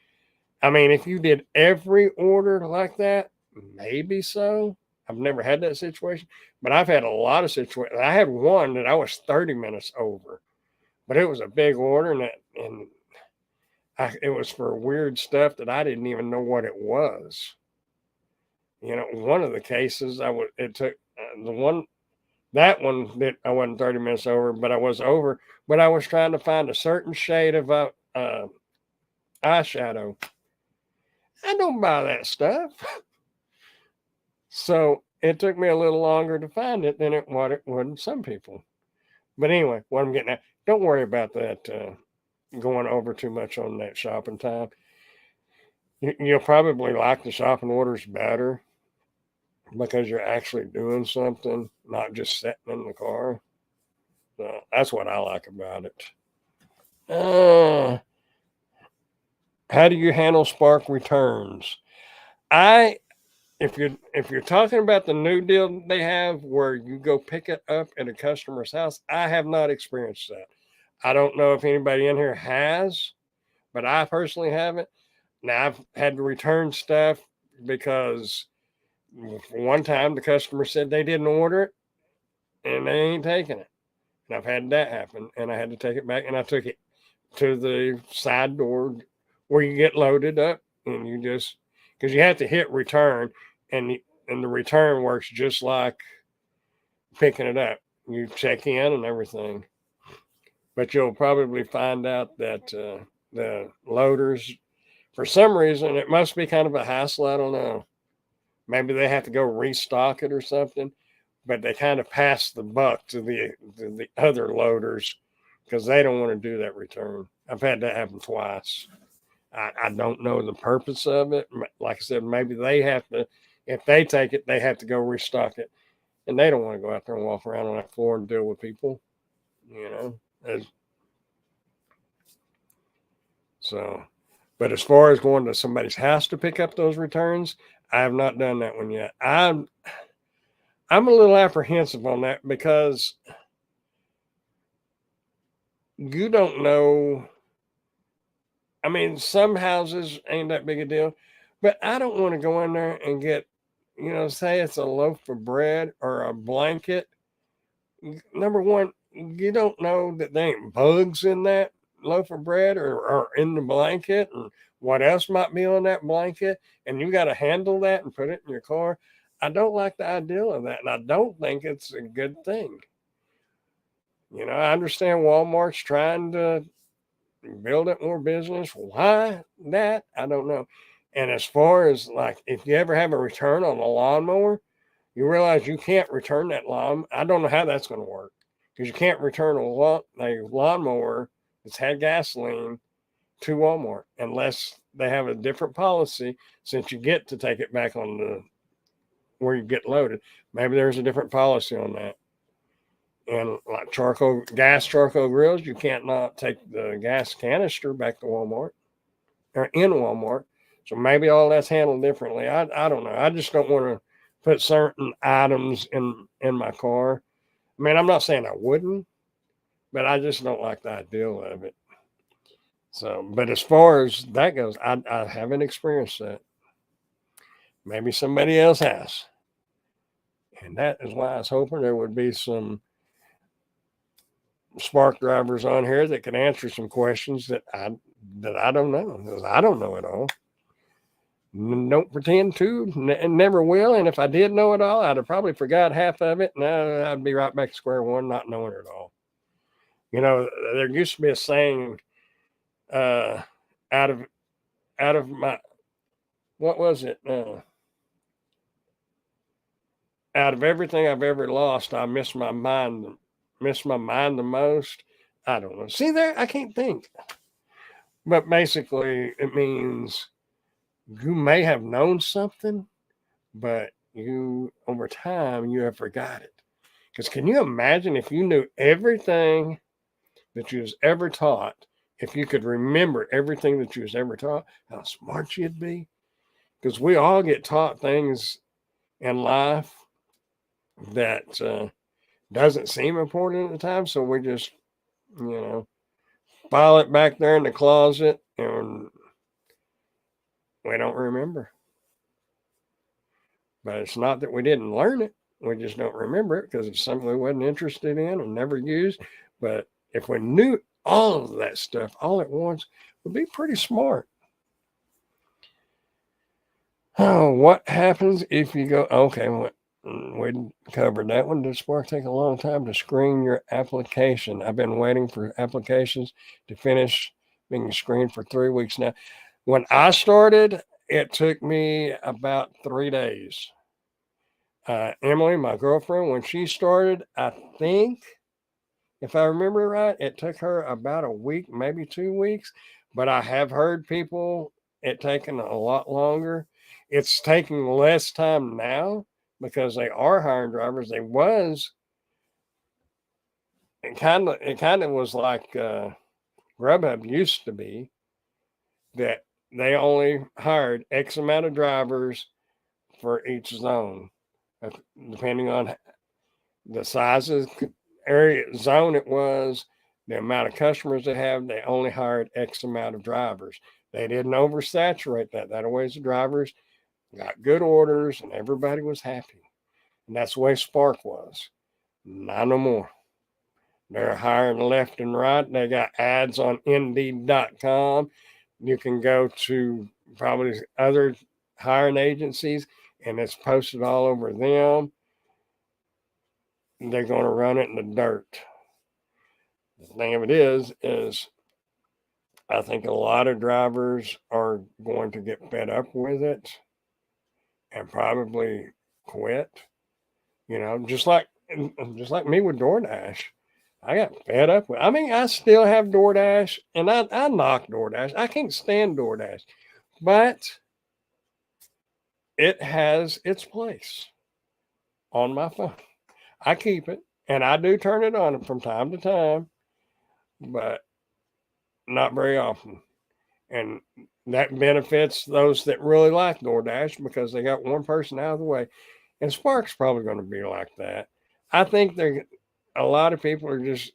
I mean, if you did every order like that, maybe so. I've never had that situation, but I've had a lot of situations. I had one that I was 30 minutes over, but it was a big order it was for weird stuff that I didn't even know what it was. One of the cases it took that one that I wasn't 30 minutes over, but I was over, but I was trying to find a certain shade of eyeshadow. I don't buy that stuff. So it took me a little longer to find it than what it would some people. But anyway, what I'm getting at, don't worry about that going over too much on that shopping time. You'll probably like the shopping orders better because you're actually doing something, not just sitting in the car. So that's what I like about it. How do you handle spark returns? If you're talking about the new deal they have where you go pick it up at a customer's house, I have not experienced that. I don't know if anybody in here has, but I personally haven't. Now I've had to return stuff because one time the customer said they didn't order it and they ain't taking it. And I've had that happen and I had to take it back and I took it to the side door where you get loaded up and you just, because you have to hit return and the return works just like picking it up. You check in and everything. But you'll probably find out that the loaders, for some reason, it must be kind of a hassle. I don't know. maybe they have to go restock it or something, but they kind of pass the buck to the other loaders because they don't want to do that return. I've had that happen twice. I don't know the purpose of it. Like I said, maybe they have to, if they take it, they have to go restock it. And they don't want to go out there and walk around on that floor and deal with people, you know. So, but as far as going to somebody's house to pick up those returns, I have not done that one yet. I'm a little apprehensive on that because you don't know. I mean, some houses ain't that big a deal, but I don't want to go in there and get, say it's a loaf of bread or a blanket. Number one, you don't know that there ain't bugs in that loaf of bread or in the blanket and what else might be on that blanket. And you got to handle that and put it in your car. I don't like the idea of that. And I don't think it's a good thing. I understand Walmart's trying to build up more business. Why that? I don't know. And as far as like, if you ever have a return on a lawnmower, you realize you can't return that lawn. I don't know how that's going to work because you can't return a lawnmower that's had gasoline to Walmart unless they have a different policy since you get to take it back on the where you get loaded. Maybe there's a different policy on that. And like gas charcoal grills, you can't not take the gas canister back to Walmart or in Walmart. So maybe all that's handled differently. I don't know. I just don't want to put certain items in my car. I mean, I'm not saying I wouldn't, but I just don't like the idea of it. So, but as far as that goes, I haven't experienced that. Maybe somebody else has. And that is why I was hoping there would be some spark drivers on here that could answer some questions that I don't know, because I don't know it all. Don't pretend to, and never will. And if I did know it all, I'd have probably forgot half of it. Now I'd be right back to square one, not knowing it all. There used to be a saying, out of my, what was it? Out of everything I've ever lost, I miss my mind the most. I don't know. See there, I can't think. But basically, it means you may have known something, but over time, you have forgot it. Because can you imagine if you knew everything that you was ever taught, if you could remember everything that you was ever taught, how smart you'd be? Because we all get taught things in life that doesn't seem important at the time. So we just, file it back there in the closet and we don't remember. But it's not that we didn't learn it. We just don't remember it because it's something we wasn't interested in and never used. But if we knew all of that stuff all at once, we'd be pretty smart. Oh, what happens if you go? Okay, we covered that one. Does Spark take a long time to screen your application? I've been waiting for applications to finish being screened for 3 weeks now. When I started, it took me about 3 days. Emily, my girlfriend, when she started, I think, if I remember right, it took her about a week, maybe 2 weeks. But I have heard people it taking a lot longer. It's taking less time now because they are hiring drivers. They was it kind of was like Grubhub used to be, that they only hired X amount of drivers for each zone, depending on the size of area zone it was, the amount of customers they have. They only hired X amount of drivers. They didn't oversaturate that. That ways the drivers got good orders and everybody was happy. And that's the way Spark was. Not no more. They're hiring left and right. They got ads on Indeed.com. You can go to probably other hiring agencies and it's posted all over them. They're going to run it in the dirt. The thing of it is I think a lot of drivers are going to get fed up with it and probably quit. Just like me with DoorDash. I got fed up with. I mean, I still have DoorDash, and I knock DoorDash. I can't stand DoorDash, but it has its place on my phone. I keep it, and I do turn it on from time to time, but not very often. And that benefits those that really like DoorDash because they got one person out of the way. And Spark's probably going to be like that. I think a lot of people are just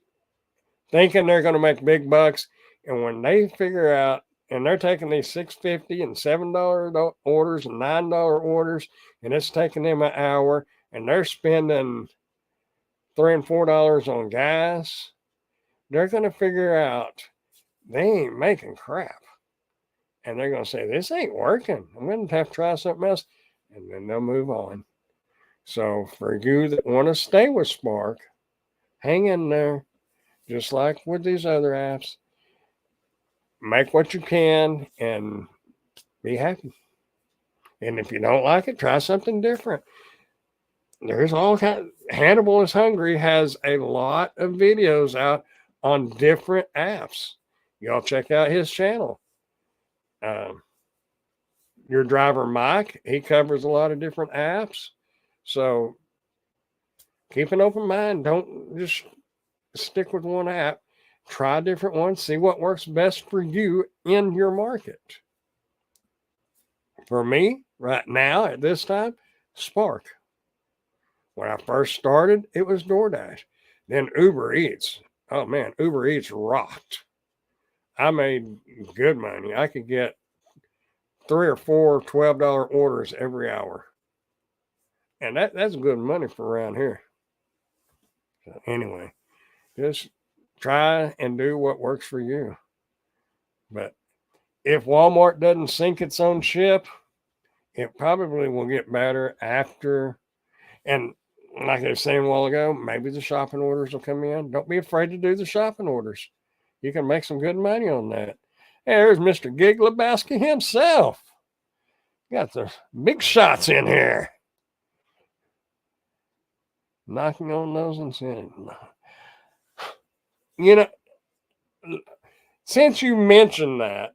thinking they're going to make big bucks, and when they figure out, and they're taking these $6.50 and $7 orders and $9 orders, and it's taking them an hour, and they're spending $3 and $4 on gas, they're going to figure out they ain't making crap. And they're going to say, this ain't working. I'm going to have to try something else. And then they'll move on. So for you that want to stay with Spark, hang in there. Just like with these other apps. Make what you can and be happy. And if you don't like it, try something different. There's all kinds. Hannibal is Hungry has a lot of videos out on different apps. Y'all check out his channel. Your driver Mike, he covers a lot of different apps. So keep an open mind. Don't just stick with one app. Try different ones. See what works best for you in your market. For me, right now at this time, Spark. When I first started, it was DoorDash. Then Uber Eats. Oh man, Uber Eats rocked. I made good money. I could get 3 or 4 $12 orders every hour. And that's good money for around here. So anyway, just try and do what works for you. But if Walmart doesn't sink its own ship, it probably will get better after. And like I was saying a while ago, maybe the shopping orders will come in. Don't be afraid to do the shopping orders. You can make some good money on that. Hey, there's Mr. Gig Lebowski himself. Got the big shots in here. Knocking on those incentives. Since you mentioned that,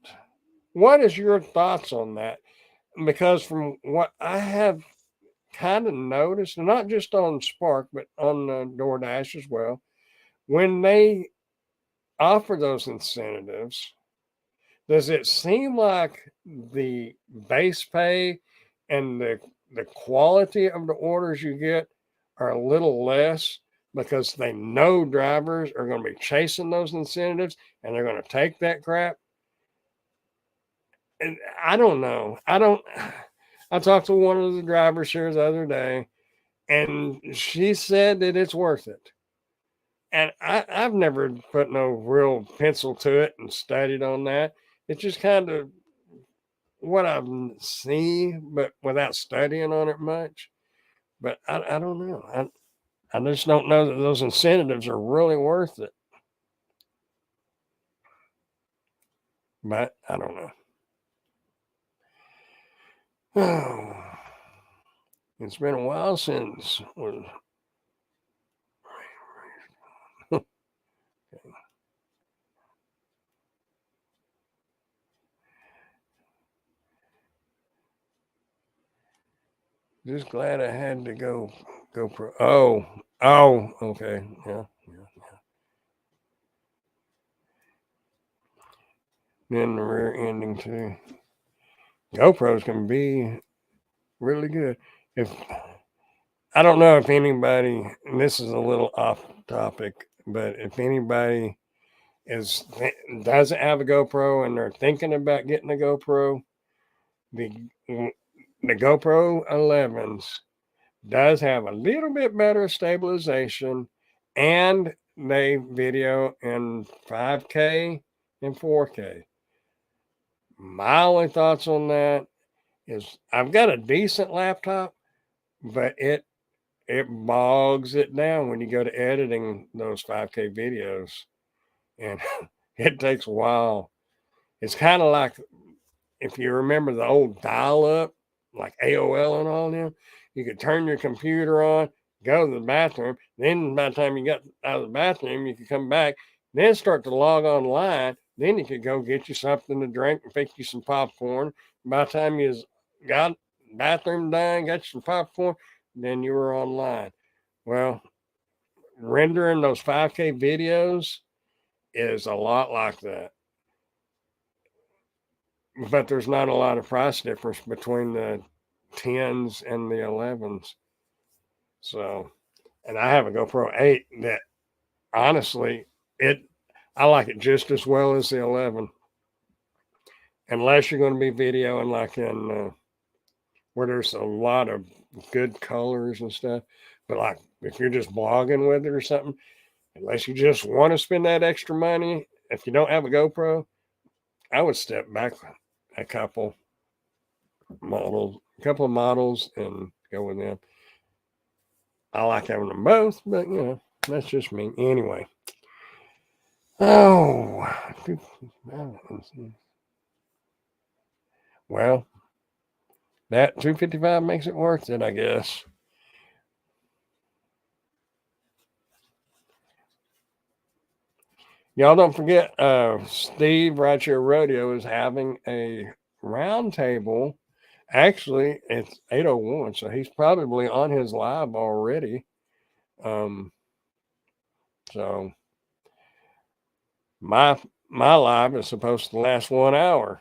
what is your thoughts on that? Because from what I have kind of noticed, and not just on Spark, but on DoorDash as well, when they offer those incentives, does it seem like the base pay and the quality of the orders you get are a little less because they know drivers are going to be chasing those incentives and they're going to take that crap? And I don't know. I talked to one of the drivers here the other day, and she said that it's worth it. And I've never put no real pencil to it and studied on that. It's just kind of what I've seen, but without studying on it much. But I don't know. I just don't know that those incentives are really worth it. But I don't know. Oh, it's been a while since. Just glad I had to go pro. Oh, okay. Yeah. Then the rear ending too. GoPros can be really good. If I don't know if anybody, and this is a little off topic, but if anybody doesn't have a GoPro and they're thinking about getting a GoPro, the GoPro 11s does have a little bit better stabilization, and they video in 5K and 4K. My only thoughts on that is I've got a decent laptop, but it bogs it down when you go to editing those 5K videos, and it takes a while. It's kind of like if you remember the old dial-up. like AOL and all them. You could turn your computer on, go to the bathroom. Then by the time you got out of the bathroom, you could come back, then start to log online. Then you could go get you something to drink and fix you some popcorn. By the time you got bathroom done, got you some popcorn, then you were online. Well, rendering those 5K videos is a lot like that. But there's not a lot of price difference between the 10s and the 11s. So, and I have a GoPro 8 that honestly, I like it just as well as the 11. Unless you're going to be videoing like in where there's a lot of good colors and stuff. But like if you're just blogging with it or something, unless you just want to spend that extra money, if you don't have a GoPro, I would step back a couple of models and go with them. I like having them both, but that's just me. Anyway. Oh, well, that 255 makes it worth it, I guess. Y'all don't forget, Steve right here Rodeo is having a roundtable. Actually, it's 8:01, so he's probably on his live already. So my live is supposed to last 1 hour,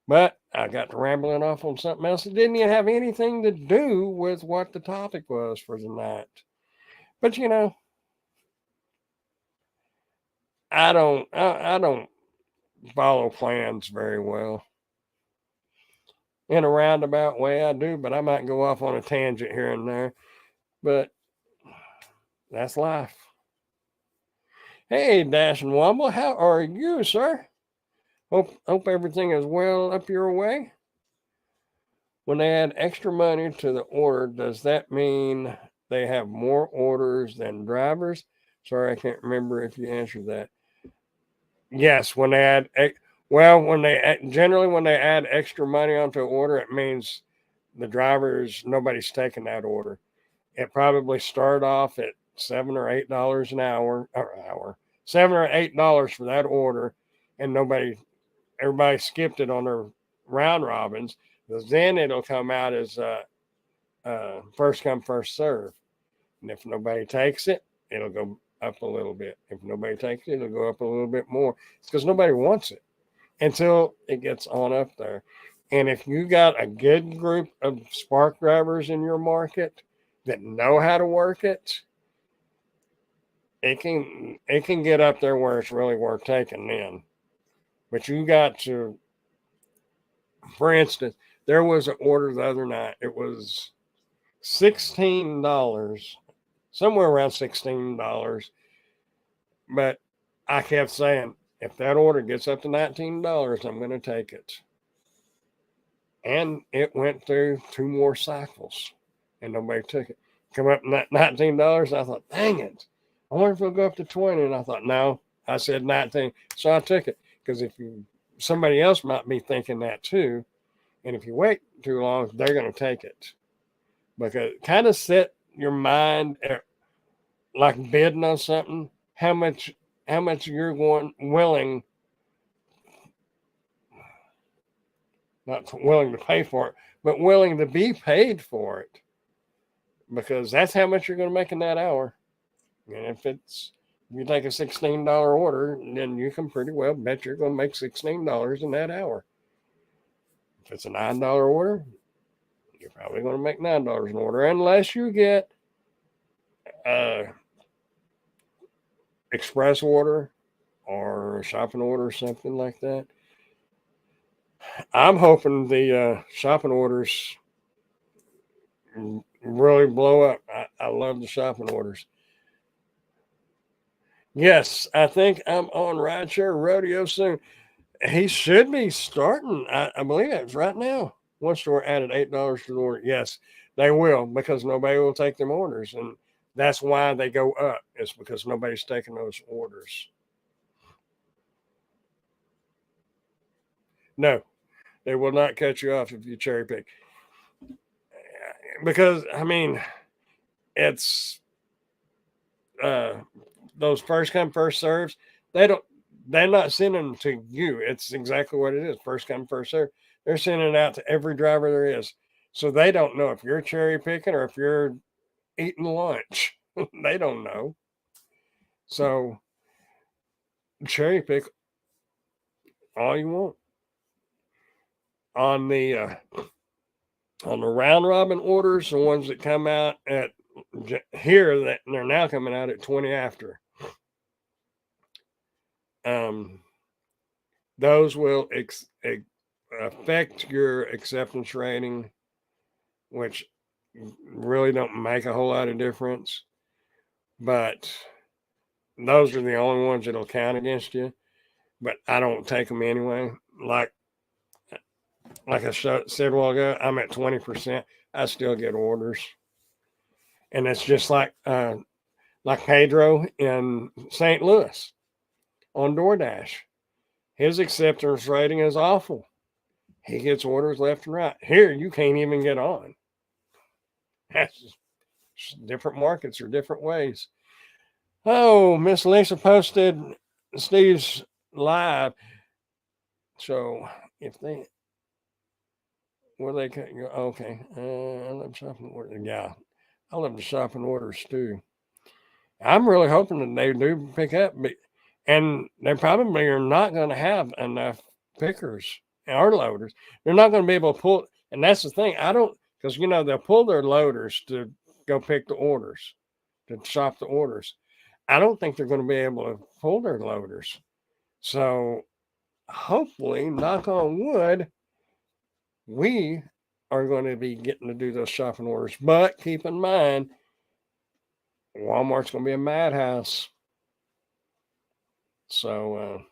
but I got to rambling off on something else. It didn't even have anything to do with what the topic was for the night. But I don't follow plans very well. In a roundabout way, I do, but I might go off on a tangent here and there. But that's life. Hey, Dash and Womble, how are you, sir? Hope everything is well up your way. When they add extra money to the order, does that mean they have more orders than drivers? Sorry, I can't remember if you answered that. Yes, when they add, when they add extra money onto an order, it means the drivers, nobody's taking that order. It probably started off at $7 or $8 an hour, $7 or $8 for that order, and everybody skipped it on their round robins. Because then it'll come out as first come, first serve. And if nobody takes it, it'll go up a little bit. If nobody takes it, it'll go up a little bit more. It's because nobody wants it until it gets on up there. And if you got a good group of spark drivers in your market that know how to work it, it can get up there where it's really worth taking in. But you got to, for instance, there was an order the other night. It was $16, somewhere around $16. But I kept saying, if that order gets up to $19, I'm going to take it. And it went through 2 more cycles, and nobody took it. Come up $19. I thought, dang it! I wonder if it'll go up to 20. And I thought, no. I said 19, so I took it because somebody else might be thinking that too, and if you wait too long, they're going to take it. Because kind of set your mind like bidding on something. How much you're willing, not willing to pay for it, but willing to be paid for it, because that's how much you're going to make in that hour. And if you take a $16 order, then you can pretty well bet you're going to make $16 in that hour. If it's a $9 order, you're probably going to make $9 an order, unless you get express order or a shopping order or something like that. I'm hoping the shopping orders really blow up. I love the shopping orders. Yes, I think I'm on Rideshare Rodeo soon. He should be starting. I believe it's right now. One store added $8 to the order. Yes, they will, because nobody will take them orders, and that's why they go up. It's because nobody's taking those orders. No, They will not cut you off if you cherry pick. Because, I mean, it's those first come, first serves. They're not sending them to you. It's exactly what it is. First come, first serve. They're sending it out to every driver there is. So they don't know if you're cherry picking or if you're eating lunch. They don't know. So cherry pick all you want. On the round robin orders, the ones that come out at here, that they're now coming out at 20 after. Those will affect your acceptance rating, which really don't make a whole lot of difference. But those are the only ones that'll count against you. But I don't take them anyway. Like I said a while ago, I'm at 20%. I still get orders, and it's just like Pedro in St. Louis on DoorDash. His acceptance rating is awful. He gets orders left and right. Here, you can't even get on. That's just different markets or different ways. Oh, Miss Lisa posted Steve's live. So if they okay. I love shopping orders. Yeah, I love the shopping orders too. I'm really hoping that they do pick up, and they probably are not going to have enough pickers or loaders. They're not going to be able to pull, and that's the thing. Because they'll pull their loaders to go pick the orders, to shop the orders. I don't think they're going to be able to pull their loaders. So hopefully, knock on wood, we are going to be getting to do those shopping orders. But keep in mind, Walmart's going to be a madhouse. So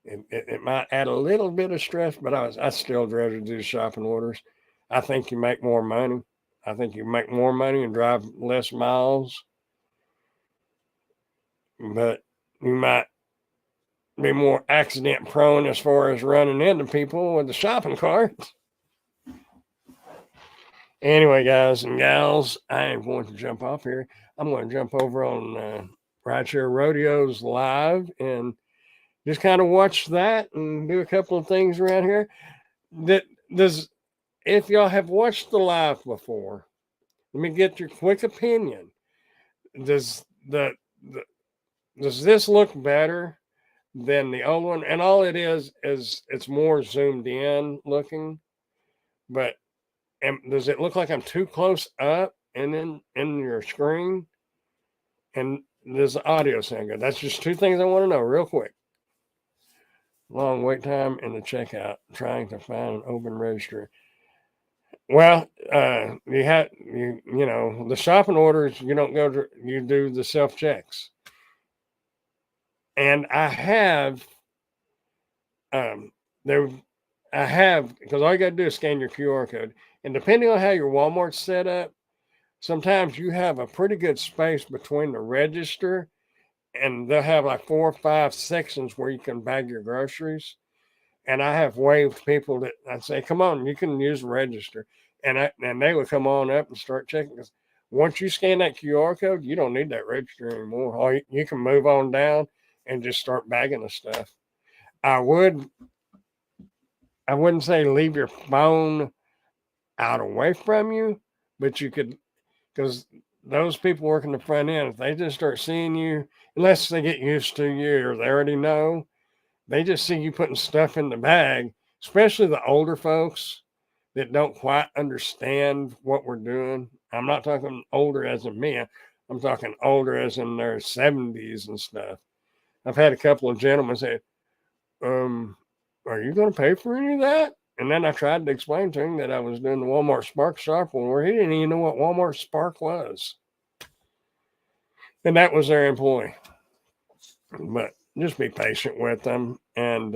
it might add a little bit of stress, but I still dread to do shopping orders. I think you make more money. I think you make more money and drive less miles. But you might be more accident prone as far as running into people with the shopping carts. Anyway, guys and gals, I am going to jump off here. I'm going to jump over on Rideshare Rodeos live and just kind of watch that and do a couple of things around here. If y'all have watched the live before, let me get your quick opinion. Does this look better than the old one? And all it is it's more zoomed in looking, but does it look like I'm too close up and in your screen? And does the audio sound good? That's just two things I want to know real quick. Long wait time in the checkout, trying to find an open register. Well, the shopping orders, you don't go to, you do the self checks. And I have, because all you got to do is scan your QR code. And depending on how your Walmart's set up, sometimes you have a pretty good space between the register, and they'll have like 4 or 5 sections where you can bag your groceries. And I have waved people that I say, come on, you can use the register. And they would come on up and start checking. Because once you scan that QR code, you don't need that register anymore. You can move on down and just start bagging the stuff. I wouldn't say leave your phone out away from you, but you could, because those people working the front end, if they just start seeing you, unless they get used to you or they already know, they just see you putting stuff in the bag, especially the older folks that don't quite understand what we're doing. I'm not talking older as in me. I'm talking older as in their 70s and stuff. I've had a couple of gentlemen say, are you going to pay for any of that? And then I tried to explain to him that I was doing the Walmart Spark Shop where he didn't even know what Walmart Spark was. And that was their employee. But just be patient with them. And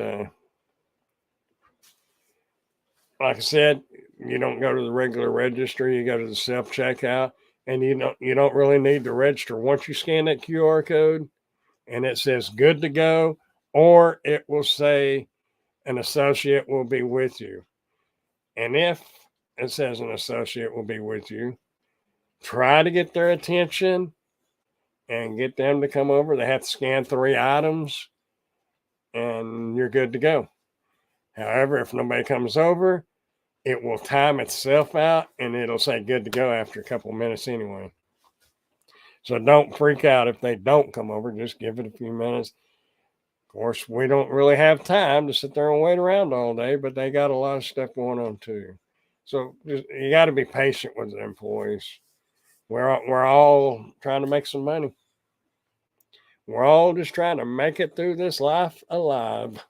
like I said, you don't go to the regular register, you go to the self-checkout, and you don't really need to register. Once you scan that QR code and it says good to go, or it will say an associate will be with you. And if it says an associate will be with you, try to get their attention and get them to come over. They have to scan 3 items and you're good to go. However, if nobody comes over, it will time itself out and it'll say good to go after a couple of minutes anyway. So don't freak out if they don't come over. Just give it a few minutes. Of course, we don't really have time to sit there and wait around all day, but they got a lot of stuff going on too. So you got to be patient with the employees. We're all trying to make some money. We're all just trying to make it through this life alive.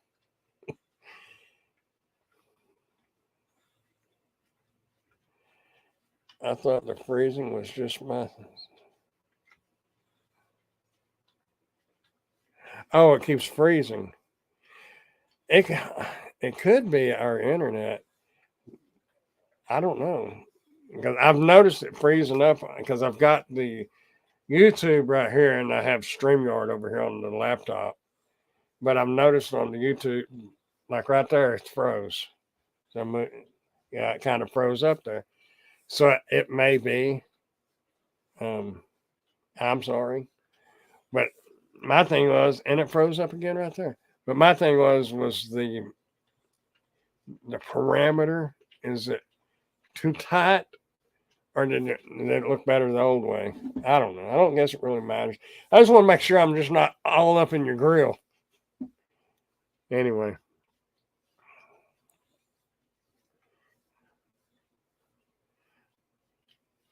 I thought the freezing was just my. Oh, it keeps freezing. It could be our internet. I don't know because I've noticed it freezing up because I've got the YouTube right here and I have StreamYard over here on the laptop. But I've noticed on the YouTube, like right there, it's froze. So yeah, it kind of froze up there. So it may be. I'm sorry, but my thing was, and it froze up again right there. But my thing was the parameter. Is it too tight, or did it look better the old way? I don't know. I don't guess it really matters. I just want to make sure I'm just not all up in your grill. Anyway.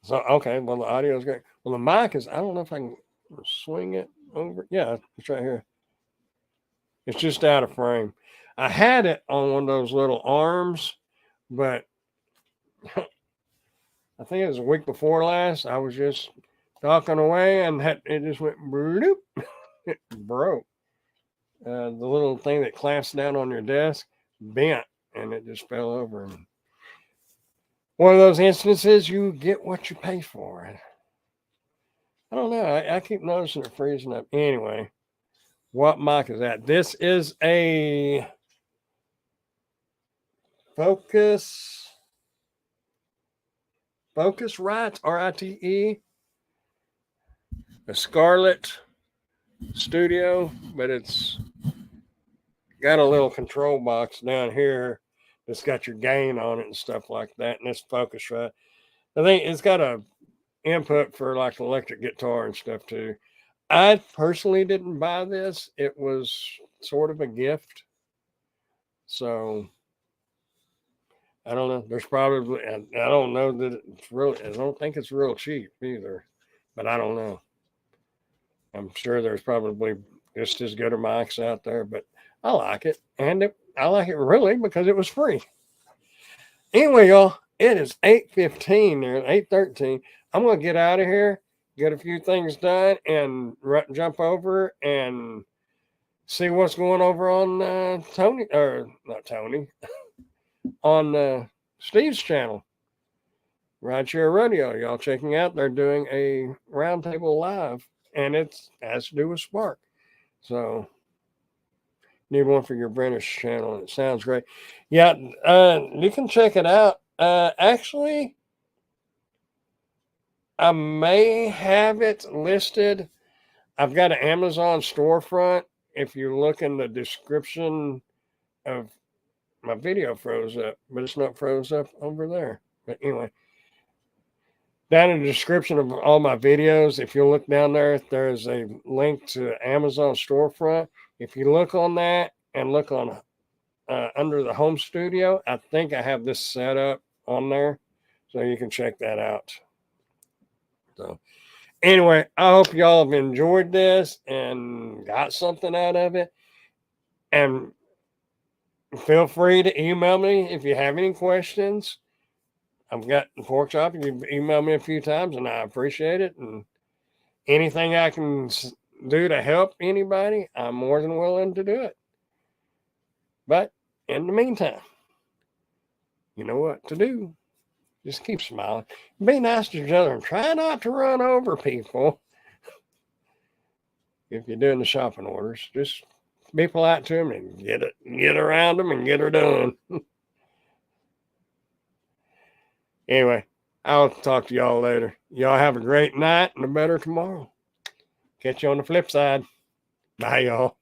So, okay, well, the audio is great. Well, the mic is, I don't know if I can swing it over. Yeah, it's right here. It's just out of frame. I had it on one of those little arms, but I think it was a week before last. I was just talking away and it just went bloop. It broke. The little thing that clamps down on your desk bent and it just fell over. And one of those instances, you get what you pay for. I don't know. I keep noticing it freezing up. Anyway, what mic is that? This is a Focusrite, RITE, a Scarlett Studio, but it's got a little control box down here that's got your gain on it and stuff like that. And it's Focusrite. I think it's got a input for like electric guitar and stuff too. I personally didn't buy this. It was sort of a gift. So I don't know. There's probably, I don't know that it's really, I don't think it's real cheap either, but I don't know. I'm sure there's probably just as good a mics out there, but I like it. And I like it really because it was free. Anyway, y'all, it is 8:15 or 8:13. I'm going to get out of here, get a few things done, and jump over and see what's going over on Tony, or not Tony, on Steve's channel, Rideshare Rodeo. Y'all checking out. They're doing a roundtable live, and it has to do with Spark. So need one for your British channel. It sounds great. Yeah, you can check it out. Actually, I may have it listed. I've got an Amazon storefront. If you look in the description of my video froze up, but it's not froze up over there. But anyway, down in the description of all my videos, if you look down there, there's a link to Amazon storefront. If you look on that and look on under the home studio, I think I have this set up on there, so you can check that out. So anyway, I hope y'all have enjoyed this and got something out of it. And feel free to email me if you have any questions. I've got the pork chop. You've emailed me a few times, and I appreciate it. And anything I can do to help anybody, I'm more than willing to do it. But in the meantime, you know what to do. Just keep smiling. Be nice to each other and try not to run over people. If you're doing the shopping orders, just be polite to them and get around them and get her done. Anyway, I'll talk to y'all later. Y'all have a great night and a better tomorrow. Catch you on the flip side. Bye, y'all.